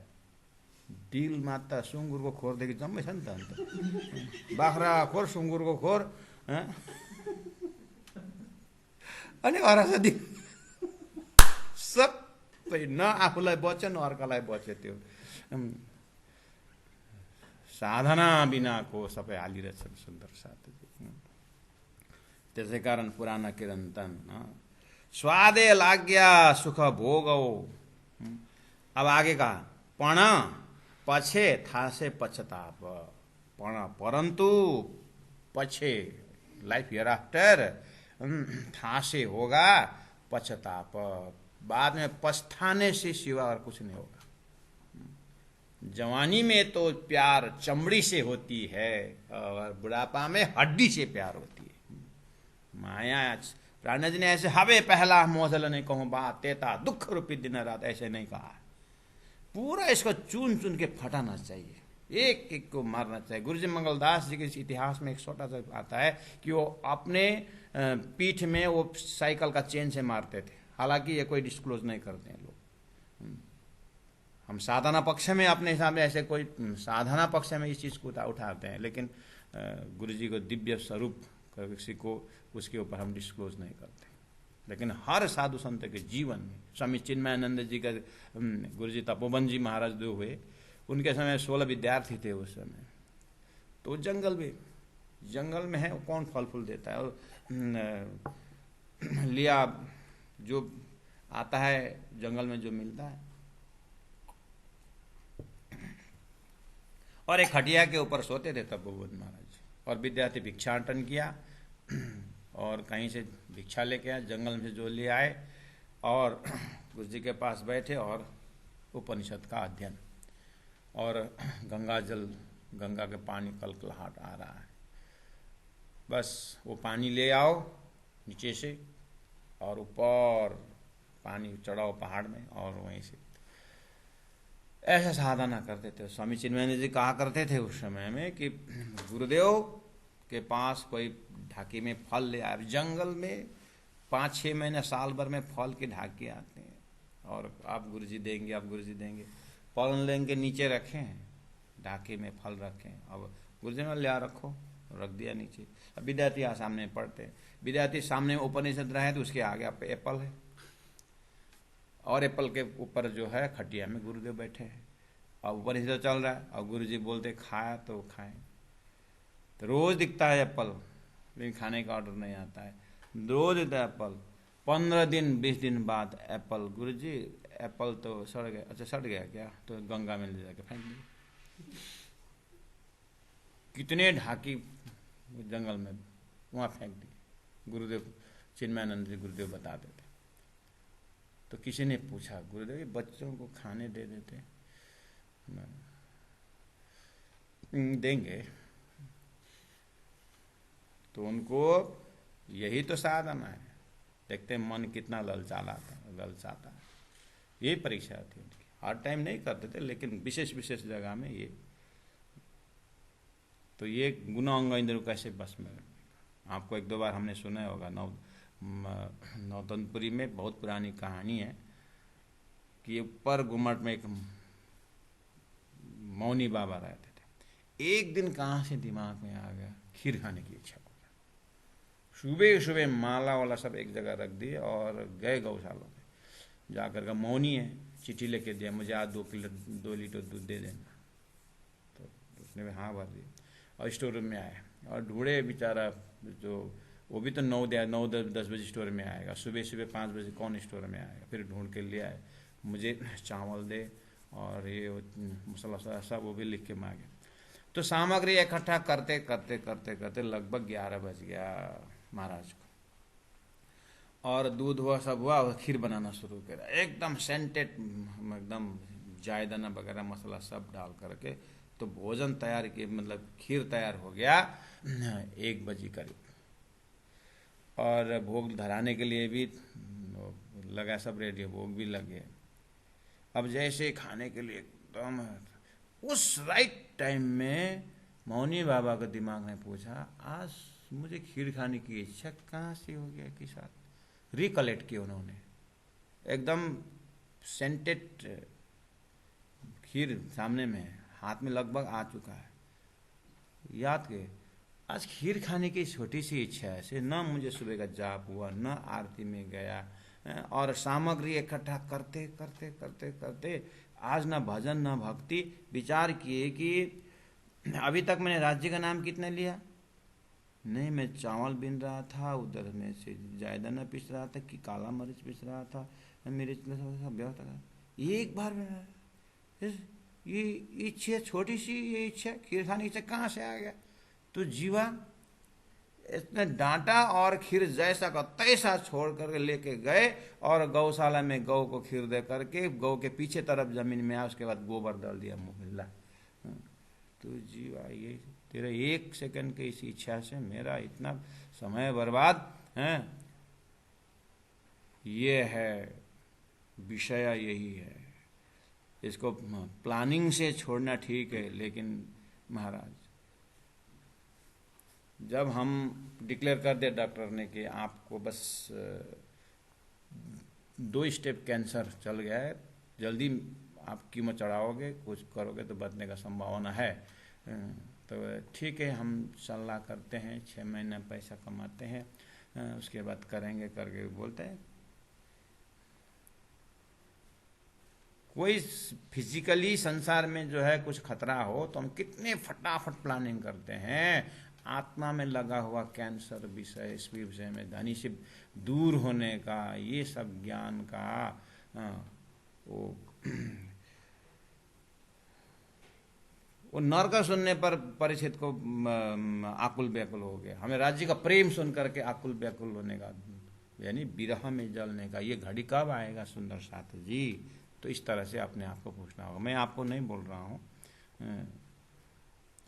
दिल मात्र सुँगुरको खोरदेखि जम्मै छ नि त, अन्त बाख्रा खोर सुँगुरको खोर, अनि अरस दिल सबै, न आफूलाई बच्यो न अर्कालाई बच्यो। त्यो साधना बिनाको सबै हालिरहेछ सुन्दर साथी। त्यसै कारण पुराना किरंतन। स्वादे लाग्या सुख भोगो। अब आगे का पण पछे थासे पछताप। पण परंतु पछे लाइफ हियर आफ्टर थासे होगा पछताप। बाद में पछताने से सिवा और कुछ नहीं होगा। जवानी में तो प्यार चमड़ी से होती है और बुढ़ापा में हड्डी से प्यार होती है। माया प्राणजी ने ऐसे हवे पहला मोजल नहीं कहूं बात तेता दुख रूपी दिन रात ऐसे नहीं कहा। पूरा इसको चुन चुन के फटाना चाहिए, एक एक को मारना चाहिए। गुरुजी मंगलदास जी के इतिहास में एक छोटा सा आता है कि वो अपने पीठ में वो साइकिल का चेन से मारते थे। हालांकि ये कोई डिस्क्लोज नहीं करते हैं लोग। हम साधना पक्ष में अपने हिसाब से ऐसे कोई साधना पक्ष में इस चीज को उठाते हैं, लेकिन गुरुजी को दिव्य स्वरूप किसी को उसके ऊपर हम डिस्क्लोज नहीं करते। लेकिन हर साधु संत के जीवन में, स्वामी चिन्मयानंद जी का गुरुजी तपोवन जी महाराज जो हुए, उनके समय 16 विद्यार्थी थे उस समय। तो जंगल में है, कौन फल फूल देता है। और लिया जो आता है जंगल में जो मिलता है, और एक खटिया के ऊपर सोते थे तपोवन महाराज। और विद्यार्थी भिक्षाटन किया और कहीं से भिक्षा लेके आए, जंगल में जो ले आए और गुरुजी के पास बैठे और उपनिषद का अध्ययन और गंगा के पानी कलकलाहट आ रहा है। बस वो पानी ले आओ नीचे से और ऊपर पानी चढ़ाओ पहाड़ में और वहीं से ऐसा साधना करते थे। स्वामी चिन्मयानंद जी कहा करते थे उस समय में कि गुरुदेव के पास कोई ढाकी में फल ले आए। जंगल में 5-6 महीने साल भर में फल के ढाके आते हैं और आप गुरुजी देंगे, आप गुरुजी देंगे। फल लेंगे नीचे रखें, ढाके में फल रखें। अब गुरुजी ने ले रखो, रख दिया नीचे। अब विद्यार्थी यहाँ सामने पढ़ते हैं, विद्यार्थी सामने उपनिषद रहे तो उसके आगे आप एप्पल है और एप्पल के ऊपर जो है खटिया में गुरुदेव बैठे हैं और उपनिषद चल रहा है और गुरुजी बोलते खाया तो खाएं। तो रोज दिखता है एप्पल, लेकिन खाने का ऑर्डर नहीं आता है। रोज दिखता है एप्पल। 15 दिन 20 दिन बाद एप्पल, गुरुजी एप्पल तो सड़ गया। अच्छा सड़ गया क्या? तो गंगा में ले जाके फेंक दिया। कितने ढाकी जंगल में वहां फेंक दिए। गुरुदेव चिन्मयानंद जी गुरुदेव बताते थे। तो किसी ने पूछा, गुरुदेव बच्चों को खाने दे देते? देंगे। तो उनको यही तो साधना है। देखते मन कितना ललचाता है। यही परीक्षा थी उनकी। हर टाइम नहीं करते थे, लेकिन विशेष विशेष जगह में ये। तो ये गुना अंग इंद्र कैसे बस में। आपको 1-2 बार हमने सुना होगा, नौतनपुरी में बहुत पुरानी कहानी है कि ऊपर गुम्मट में एक मौनी बाबा रहते थे। एक दिन कहाँ से दिमाग में आ गया, खीर खाने की इच्छा हो गया। सुबह सुबह माला वाला सब एक जगह रख दिए और गए गौशालों में। जाकर का मौनी है, चिट्ठी लेके दिया, मुझे आज 2 लीटर दूध दे देना। तो उसने हाँ भर दिया और स्टोर रूम में आए और ढूंढे बेचारा, जो वो भी तो 9-10 बजे स्टोर में आएगा। सुबह सुबह 5 बजे कौन स्टोर में आएगा। फिर ढूंढ के ले आए, मुझे चावल दे और ये मसाला सब वो भी लिख के मांगे। तो सामग्री इकट्ठा करते करते करते करते लगभग 11 बज गया महाराज को। और दूध हुआ, सब हुआ, खीर बनाना शुरू करा। एकदम सेंटेड, एकदम जायदाना वगैरह मसाला सब डाल करके तो भोजन तैयार किए, मतलब खीर तैयार हो गया 1 बजे करीब। और भोग धराने के लिए भी लगा, सब रेडी, भोग भी लगे। अब जैसे खाने के लिए एकदम उस राइट टाइम में मौनी बाबा के दिमाग ने पूछा, आज मुझे खीर खाने की इच्छा कहाँ से हो गया कि साथ रिकलेक्ट किया उन्होंने। एकदम सेंटेड खीर सामने में, हाथ में लगभग आ चुका है। याद के आज खीर खाने की छोटी सी इच्छा है से न मुझे सुबह का जाप हुआ, न आरती में गया, और सामग्री इकट्ठा करते करते करते करते आज न भजन न भक्ति। विचार किए कि अभी तक मैंने राज्य का नाम कितने लिया, नहीं, मैं चावल बीन रहा था, उधर में से जायदाना पीस रहा था कि काला मरीच पीस रहा था, मेरे व्यवस्था था। एक बार में ये इच्छा, छोटी सी ये इच्छा, खीर खाने की इच्छा कहाँ से आ गया? तो जीवा इसने डांटा और खीर जैसा का तैसा छोड़ करके लेके गए और गौशाला में गौ को खीर दे करके गौ के पीछे तरफ जमीन में आया, उसके बाद गोबर डाल दिया मुंह में ला। तो जीवा ये तेरे 1 सेकंड की इस इच्छा से मेरा इतना समय बर्बाद है। ये है विषय, यही है। इसको प्लानिंग से छोड़ना ठीक है, लेकिन महाराज जब हम डिक्लेयर कर दे डॉक्टर ने कि आपको बस 2 स्टेप कैंसर चल गया है, जल्दी आप कीमो चढ़ाओगे, कुछ करोगे तो बचने का संभावना है, तो ठीक है हम सलाह करते हैं, 6 महीने पैसा कमाते हैं, उसके बाद करेंगे करके बोलते हैं। कोई फिजिकली संसार में जो है कुछ खतरा हो तो हम कितने फटाफट प्लानिंग करते हैं। आत्मा में लगा हुआ कैंसर विषय, इस विषय में धनी से दूर होने का, ये सब ज्ञान का वो नरक सुनने पर परीक्षित को आकुल व्याकुल हो गया। हमें राज्य का प्रेम सुन करके आकुल व्याकुल होने का, यानी विरह में जलने का, ये घड़ी कब आएगा सुंदर साथ जी? तो इस तरह से अपने आप को पूछना होगा। मैं आपको नहीं बोल रहा हूँ,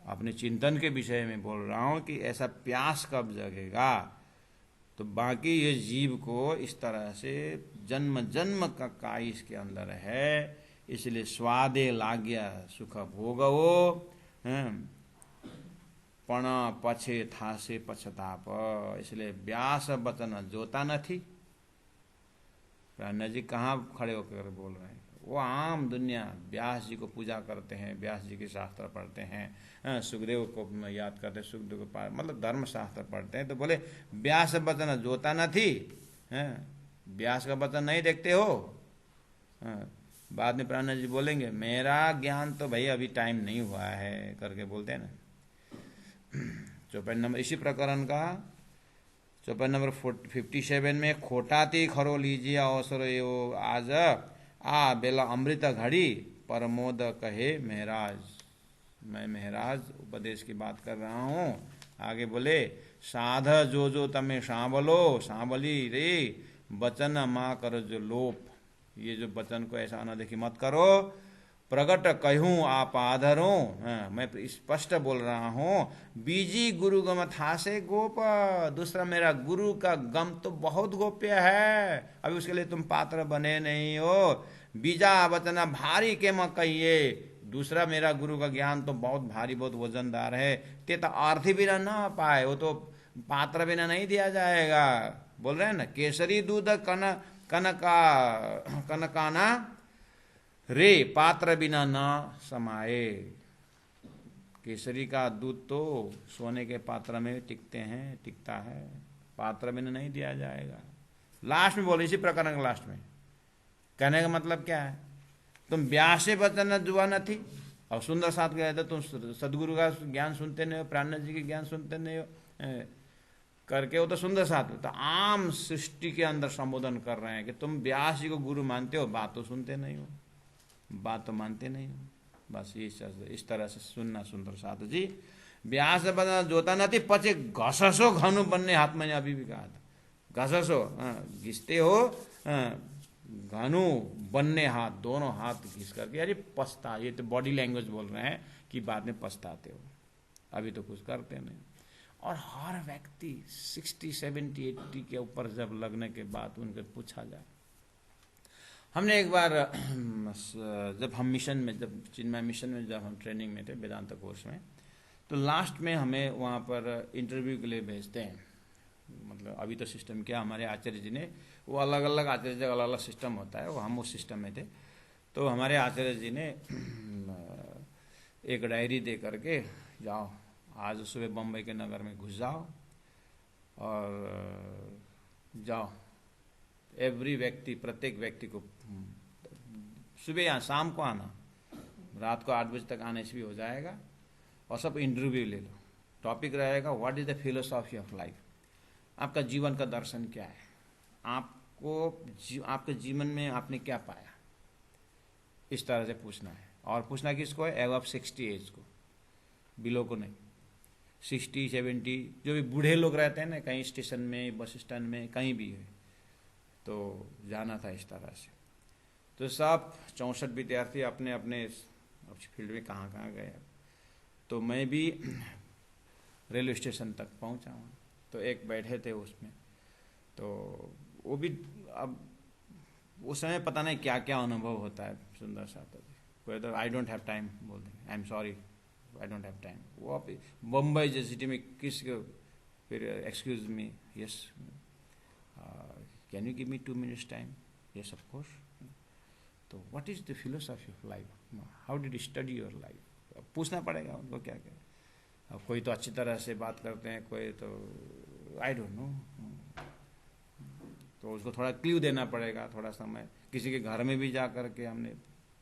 अपने चिंतन के विषय में बोल रहा हूँ कि ऐसा प्यास कब जगेगा। तो बाकी ये जीव को इस तरह से जन्म जन्म का काई इसके अंदर है, इसलिए स्वादे लाग्या सुख भोगवो पण पछे थासे पछताप। इसलिए व्यास वचन जोता नहीं। प्राण जी कहाँ खड़े होकर बोल रहे हैं? वो आम दुनिया व्यास जी को पूजा करते हैं, व्यास जी के शास्त्र पढ़ते हैं, सुखदेव को याद करते हैं, सुखदेव को मतलब धर्म शास्त्र पढ़ते हैं। तो बोले व्यास वचन जोता नहीं, व्यास का वचन नहीं देखते हो। बाद में प्राण जी बोलेंगे मेरा ज्ञान तो भाई अभी टाइम नहीं हुआ है करके बोलते हैं ना। 54 नंबर इसी प्रकरण का 54 नंबर 57 में खोटाती खरो लीजिए अवसर यो आज आ बेला अमृत घड़ी परमोद कहे महराज। मैं महराज उपदेश की बात कर रहा हूँ। आगे बोले साध जो जो तमें सांबलो सांबली रे वचन माँ कर जो लोप। ये जो वचन को ऐसा अनदेखी मत करो। प्रगट कहूँ आप आधरो, मैं स्पष्ट बोल रहा हूँ। बीजी गुरु गम था से गोप। दूसरा मेरा गुरु का गम तो बहुत गोप्य है, अभी उसके लिए तुम पात्र बने नहीं हो। बीजा वचना भारी के म कहिए। दूसरा मेरा गुरु का ज्ञान तो बहुत भारी, बहुत वजनदार है, ते तो आर्थी बिना ना पाए, वो तो पात्र बिना नहीं दिया जाएगा। बोल रहे हैं ना केसरी दूध कनकाना रे पात्र बिना ना समाये। केसरी का दूध तो सोने के पात्र में टिकते हैं, टिकता है, पात्र बिना नहीं दिया जाएगा। लास्ट में बोले इसी प्रकरण के लास्ट में कहने का मतलब क्या है? तुम व्यासे वचन जुआ न थी और सुंदर साथ गए थे, तुम सदगुरु का ज्ञान सुनते नहीं हो, प्राण जी के ज्ञान सुनते नहीं हो करके, वो तो सुंदर साथ तो आम सृष्टि के अंदर संबोधन कर रहे हैं कि तुम व्यास जी को गुरु मानते हो, बात तो सुनते नहीं हो, बात तो मानते नहीं हो। बस इस तरह से सुनना सुंदर साथ जी। व्यास बना जोता नहीं पचे घससो घनु बनने हाथ मैंने अभी भी कहा था। घससो घिसते हो, घनु बनने हाथ, दोनों हाथ घिस करके अरे पछता। ये तो बॉडी लैंग्वेज बोल रहे हैं कि बाद में पछताते हो, अभी तो कुछ करते नहीं। और हर व्यक्ति 60, 70, 80 के ऊपर जब लगने के बाद उनके पूछा जाए। हमने एक बार जब हम मिशन में, जब चिन्मय मिशन में जब हम ट्रेनिंग में थे वेदांत कोर्स में, तो लास्ट में हमें वहाँ पर इंटरव्यू के लिए भेजते हैं। मतलब अभी तो सिस्टम क्या, हमारे आचार्य जी ने, वो अलग अलग आचार्य जी का अलग अलग सिस्टम होता है, वो हम उस सिस्टम में थे। तो हमारे आचार्य जी ने एक डायरी दे करके जाओ आज सुबह बम्बई के नगर में घुस जाओ और जाओ एवरी व्यक्ति, प्रत्येक व्यक्ति को सुबह या शाम को आना, रात को 8 बजे तक आने से भी हो जाएगा, और सब इंटरव्यू ले लो, टॉपिक रहेगा what is the philosophy of life, आपका जीवन का दर्शन क्या है, आपके जीवन में आपने क्या पाया, इस तरह से पूछना है। और पूछना किसको है, एबव 60 एज को, बिलो को नहीं। 60 70 जो भी बूढ़े लोग रहते हैं ना, कहीं स्टेशन में, बस स्टैंड में, कहीं भी है, तो जाना था इस तरह से। तो सब 64 विद्यार्थी अपने अपने फील्ड में कहाँ कहाँ गए। तो मैं भी रेलवे स्टेशन तक पहुँचा हूँ, तो एक बैठे थे उसमें, तो वो भी अब उस समय पता नहीं क्या क्या अनुभव होता है सुंदर सा। तो whether I don't have time बोल देंगे, I am sorry I don't have time. वो आप बम्बई जैसी सिटी में किस, फिर excuse me, yes can you give me 2 minutes time, yes of course. तो what is the philosophy of life, how did you study your life, पूछना पड़ेगा उनको क्या क्या। अब कोई तो अच्छी तरह से बात करते हैं, कोई तो आई डोंट नो, तो उसको थोड़ा क्ल्यू देना पड़ेगा, थोड़ा समय। किसी के घर में भी जा कर के हमने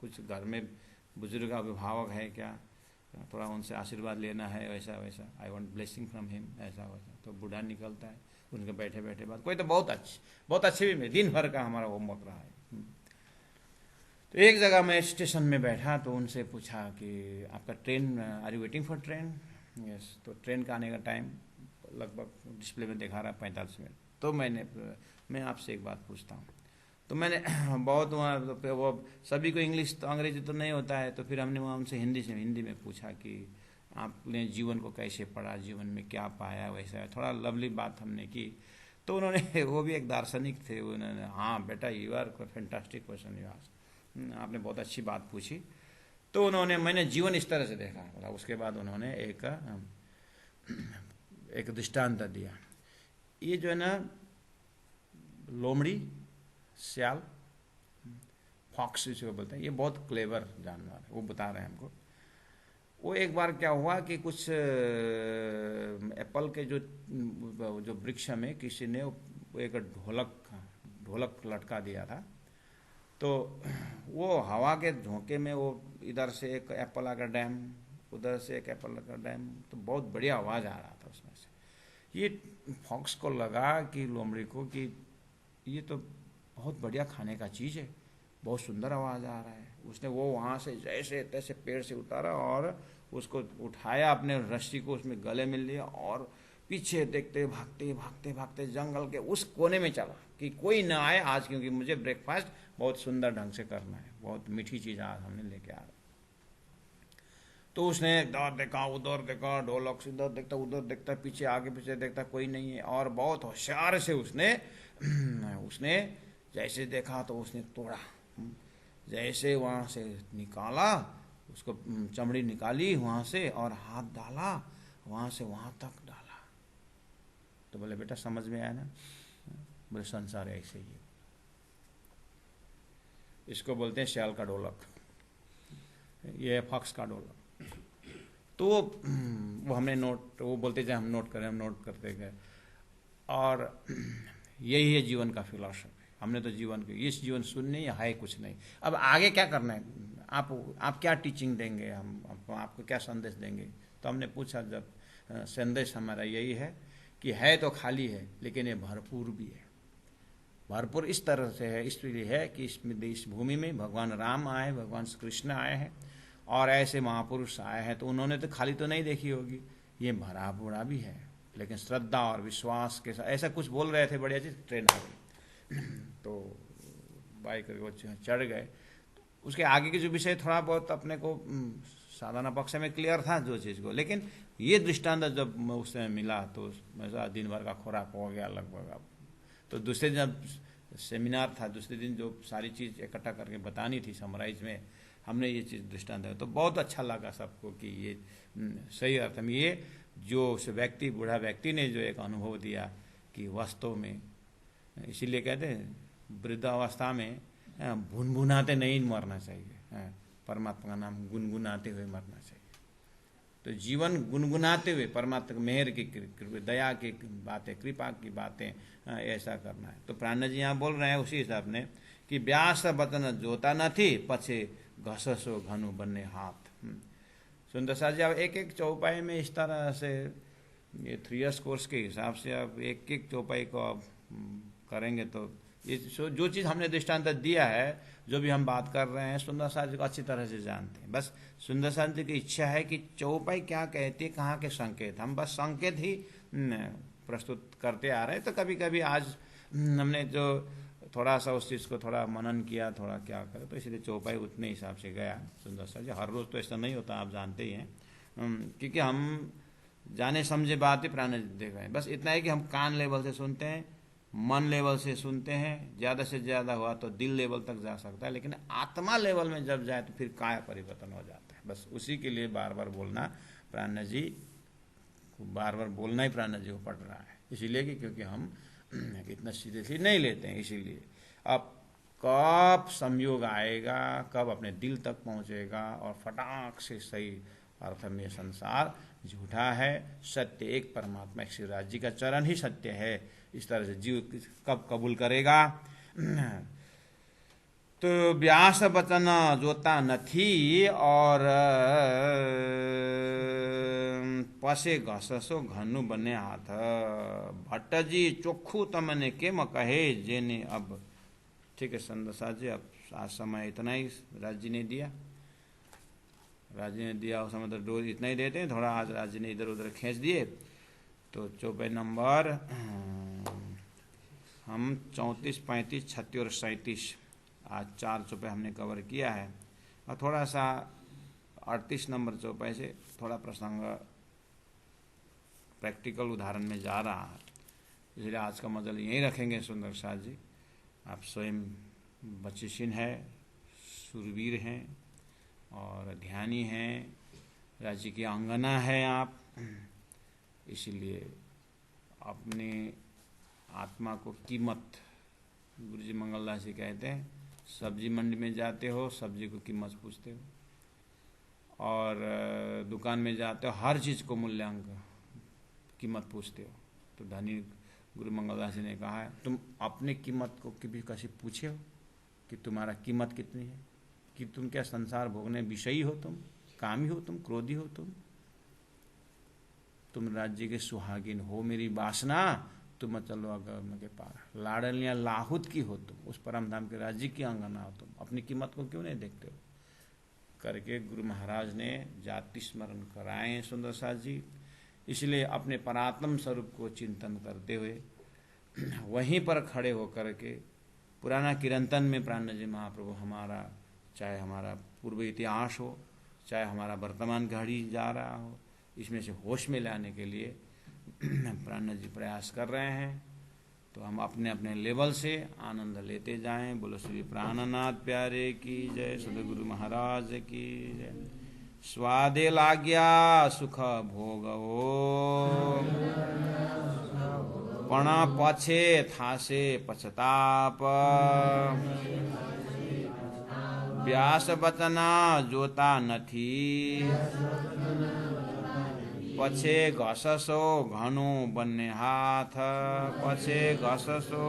कुछ, घर में बुजुर्ग अभिभावक है क्या, थोड़ा उनसे आशीर्वाद लेना है, वैसा वैसा, I want blessing from him, ऐसा वैसा। तो बूढ़ा निकलता है, उनके बैठे बैठे बात। कोई तो बहुत अच्छे भी में, दिन भर का हमारा होमवर्क रहा है। तो एक जगह मैं स्टेशन में बैठा, तो उनसे पूछा कि आपका train, are you waiting for train, yes. तो ट्रेन का आने का टाइम लगभग डिस्प्ले में दिखा रहा है 45 मिनट। तो मैं आपसे एक बात पूछता हूँ। तो मैंने बहुत वहाँ, वो सभी को इंग्लिश तो अंग्रेजी तो नहीं होता है, तो फिर हमने वहाँ उनसे हिंदी में पूछा कि आपने जीवन को कैसे पढ़ा, जीवन में क्या पाया, वैसा थोड़ा लवली बात हमने की। तो उन्होंने, वो भी एक दार्शनिक थे, उन्होंने, हाँ बेटा you are fantastic question you asked, आपने बहुत अच्छी बात पूछी। तो उन्होंने, मैंने जीवन इस तरह से देखा। उसके बाद उन्होंने एक दृष्टांत दिया। ये जो है ना, लोमड़ी, सियाल, फॉक्स जिसको बोलते हैं, ये बहुत क्लेवर जानवर है, वो बता रहे हैं हमको। वो एक बार क्या हुआ कि कुछ एप्पल के जो वृक्ष में किसी ने एक ढोलक लटका दिया था। तो वो हवा के झोंके में, वो इधर से एक एप्पल आकर डैम, उधर से एक एप्पल आकर डैम, तो बहुत बढ़िया आवाज़ आ रहा था उसमें से। ये फॉक्स को लगा कि लोमड़ी को कि ये तो बहुत बढ़िया खाने का चीज़ है, बहुत सुंदर आवाज़ आ रहा है। उसने वो वहाँ से जैसे तैसे पेड़ से उतारा और उसको उठाया, अपने रस्सी को उसमें गले में लिया और पीछे देखते भागते भागते भागते जंगल के उस कोने में चला कि कोई ना आए आज, क्योंकि मुझे ब्रेकफास्ट बहुत सुंदर ढंग से करना है, बहुत मीठी चीज़ आज हमने लेके आ रहा। तो उसने इधर देखा उधर देखा, ढोलक से इधर देखता उधर देखता, पीछे आगे पीछे देखता, कोई नहीं है। और बहुत होशियार से उसने जैसे देखा तो उसने तोड़ा, जैसे वहाँ से निकाला, उसको चमड़ी निकाली वहाँ से और हाथ डाला, वहाँ से वहाँ तक डाला। तो बोले बेटा समझ में आया ना? बोले संसार ऐसे ही है, इसको बोलते हैं श्याल का ढोलक, ये फॉक्स का ढोलक। तो वो हमने वो बोलते थे हम नोट करें, हम नोट करते गए। और यही है जीवन का फिलॉसफी। हमने तो जीवन के, इस जीवन शून्य है कुछ नहीं। अब आगे क्या करना है, आप क्या टीचिंग देंगे, हम आपको क्या संदेश देंगे? तो हमने पूछा, जब संदेश हमारा यही है कि है तो खाली है, लेकिन ये भरपूर भी है। भरपूर इस तरह से है, इसलिए है कि इस भूमि में भगवान राम आए, भगवान श्री कृष्ण आए हैं और ऐसे महापुरुष आए हैं। तो उन्होंने तो खाली तो नहीं देखी होगी, ये भरा पूरा भी है, लेकिन श्रद्धा और विश्वास के साथ। ऐसा कुछ बोल रहे थे, बढ़िया चीज, ट्रेन आ गई तो बाइक वो चढ़ गए। उसके आगे के जो विषय थोड़ा बहुत अपने को साधारण पक्ष में क्लियर था जो चीज़ को, लेकिन ये दृष्टांत जब उससे मिला तो दिन भर का खुराक हो गया लगभग। अब तो दूसरे दिन जब सेमिनार था, दूसरे दिन जो सारी चीज़ इकट्ठा करके बतानी थी समराइज में, हमने ये चीज़ दृष्टांत है। तो बहुत अच्छा लगा सबको कि ये सही अर्थ में ये जो उस व्यक्ति, बूढ़ा व्यक्ति ने जो एक अनुभव दिया कि वास्तव में, इसीलिए कहते हैं वृद्धावस्था में भुनभुनाते नहीं मरना चाहिए, परमात्मा का नाम गुनगुनाते हुए मरना चाहिए। तो जीवन गुनगुनाते हुए परमात्मा मेहर की, दया की बातें, कृपा की बातें ऐसा करना है। तो प्राण जी यहाँ बोल रहे हैं उसी हिसाब ने कि व्यास वतन जोता नहीं, पछे घससो घनु बन्ने हाथ। सुंदर सा जी अब एक एक चौपाई में इस तरह से ये 3 इयर्स कोर्स के हिसाब से आप एक एक चौपाई को आप करेंगे तो ये जो चीज़ हमने दृष्टांत दिया है, जो भी हम बात कर रहे हैं, सुंदर साथ जी को अच्छी तरह से जानते हैं। बस सुंदर साथ जी की इच्छा है कि चौपाई क्या कहती है, कहाँ के संकेत, हम बस संकेत ही प्रस्तुत करते आ रहे हैं। तो कभी कभी आज हमने जो थोड़ा सा उस चीज़ को थोड़ा मनन किया, थोड़ा क्या करे, तो इसलिए चौपाई उतने हिसाब से गया। सुंदर साथ जी हर रोज़ तो ऐसा नहीं होता, आप जानते ही हैं, क्योंकि हम जाने समझे बात ही प्राण देख रहे हैं। बस इतना है कि हम कान लेवल से सुनते हैं, मन लेवल से सुनते हैं, ज़्यादा से ज़्यादा हुआ तो दिल लेवल तक जा सकता है, लेकिन आत्मा लेवल में जब जाए तो फिर काया परिवर्तन हो जाता है। बस उसी के लिए बार बार बोलना प्राण जी को, बार बार बोलना ही प्राण जी को पड़ रहा है, इसीलिए कि क्योंकि हम इतना सीरियसली नहीं लेते हैं। इसीलिए अब कब संयोग आएगा, कब अपने दिल तक पहुंचेगा और फटाक से सही अर्थ में संसार झूठा है, सत्य एक परमात्मा एक श्री राज जी का चरण ही सत्य है, इस तरह से जीव कब कबूल करेगा। तो व्यास वचन जोता नथी और पसे घससो घनु बने हाथ, भट्ट जी चोखू तमने के म कहे जेने अब। ठीक है संदसा जी, अब आज समय इतना ही राज जी ने दिया, राज जी ने दिया उस समय तो डोज इतना ही देते हैं, थोड़ा आज राज जी ने इधर उधर खींच दिए। तो चौपाई नंबर हम 34, 35, 36 और 37 आज 4 चौपाई हमने कवर किया है, और थोड़ा सा 38 नंबर चौपाई से थोड़ा प्रसंग प्रैक्टिकल उदाहरण में जा रहा है, इसलिए आज का मजल यहीं रखेंगे। सुंदर साथ जी आप स्वयं बचिशीन है, सुरवीर हैं और ध्यानी हैं, राज्य की अंगना है आप, इसीलिए अपने आत्मा को कीमत, गुरु जी मंगलदास जी कहते हैं, सब्जी मंडी में जाते हो सब्जी को कीमत पूछते हो, और दुकान में जाते हो हर चीज़ को मूल्यांक कीमत पूछते हो। तो धनी गुरु मंगलदास जी ने कहा है, तुम अपने कीमत को कभी कैसे पूछे हो कि तुम्हारा कीमत कितनी है, कि तुम क्या संसार भोगने विषयी हो, तुम कामी हो, तुम क्रोधी हो, तुम राज्य के सुहागिन हो, मेरी वासना तुम चलो अगर के पार, लाडलियां लाहुत की हो तुम, उस परम धाम के राज्य की अंगना हो तुम, अपनी कीमत को क्यों नहीं देखते हो करके गुरु महाराज ने जाति स्मरण कराए सुंदर साथ जी। इसलिए अपने परात्म स्वरूप को चिंतन करते हुए वहीं पर खड़े होकर के पुराना किरंतन में प्राण जी महाप्रभु हमारा, चाहे हमारा पूर्व इतिहास हो, चाहे हमारा वर्तमान घड़ी जा रहा हो, इसमें से होश में लाने के लिए प्राण जी प्रयास कर रहे हैं। तो हम अपने अपने लेवल से आनंद लेते जाएं। बोलो श्री प्राणनाथ प्यारे की जय, सदगुरु महाराज की जय। स्वादे लाग्या सुख भोगवो, पण पछे थासे पछताप, व्यास वचना जोता नथी, पछे घससो घनु बन्ने हाथ, पछे घससो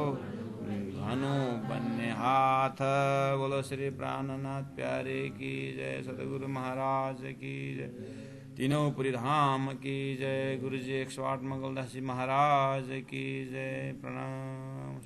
घनु बन्ने हाथ। बोलो श्री प्राणनाथ प्यारे की जय, सतगुरु महाराज की जय, तीनों पुरी धाम की जय, गुरु जी 108 मंगलदास जी महाराज की जय। प्रणाम।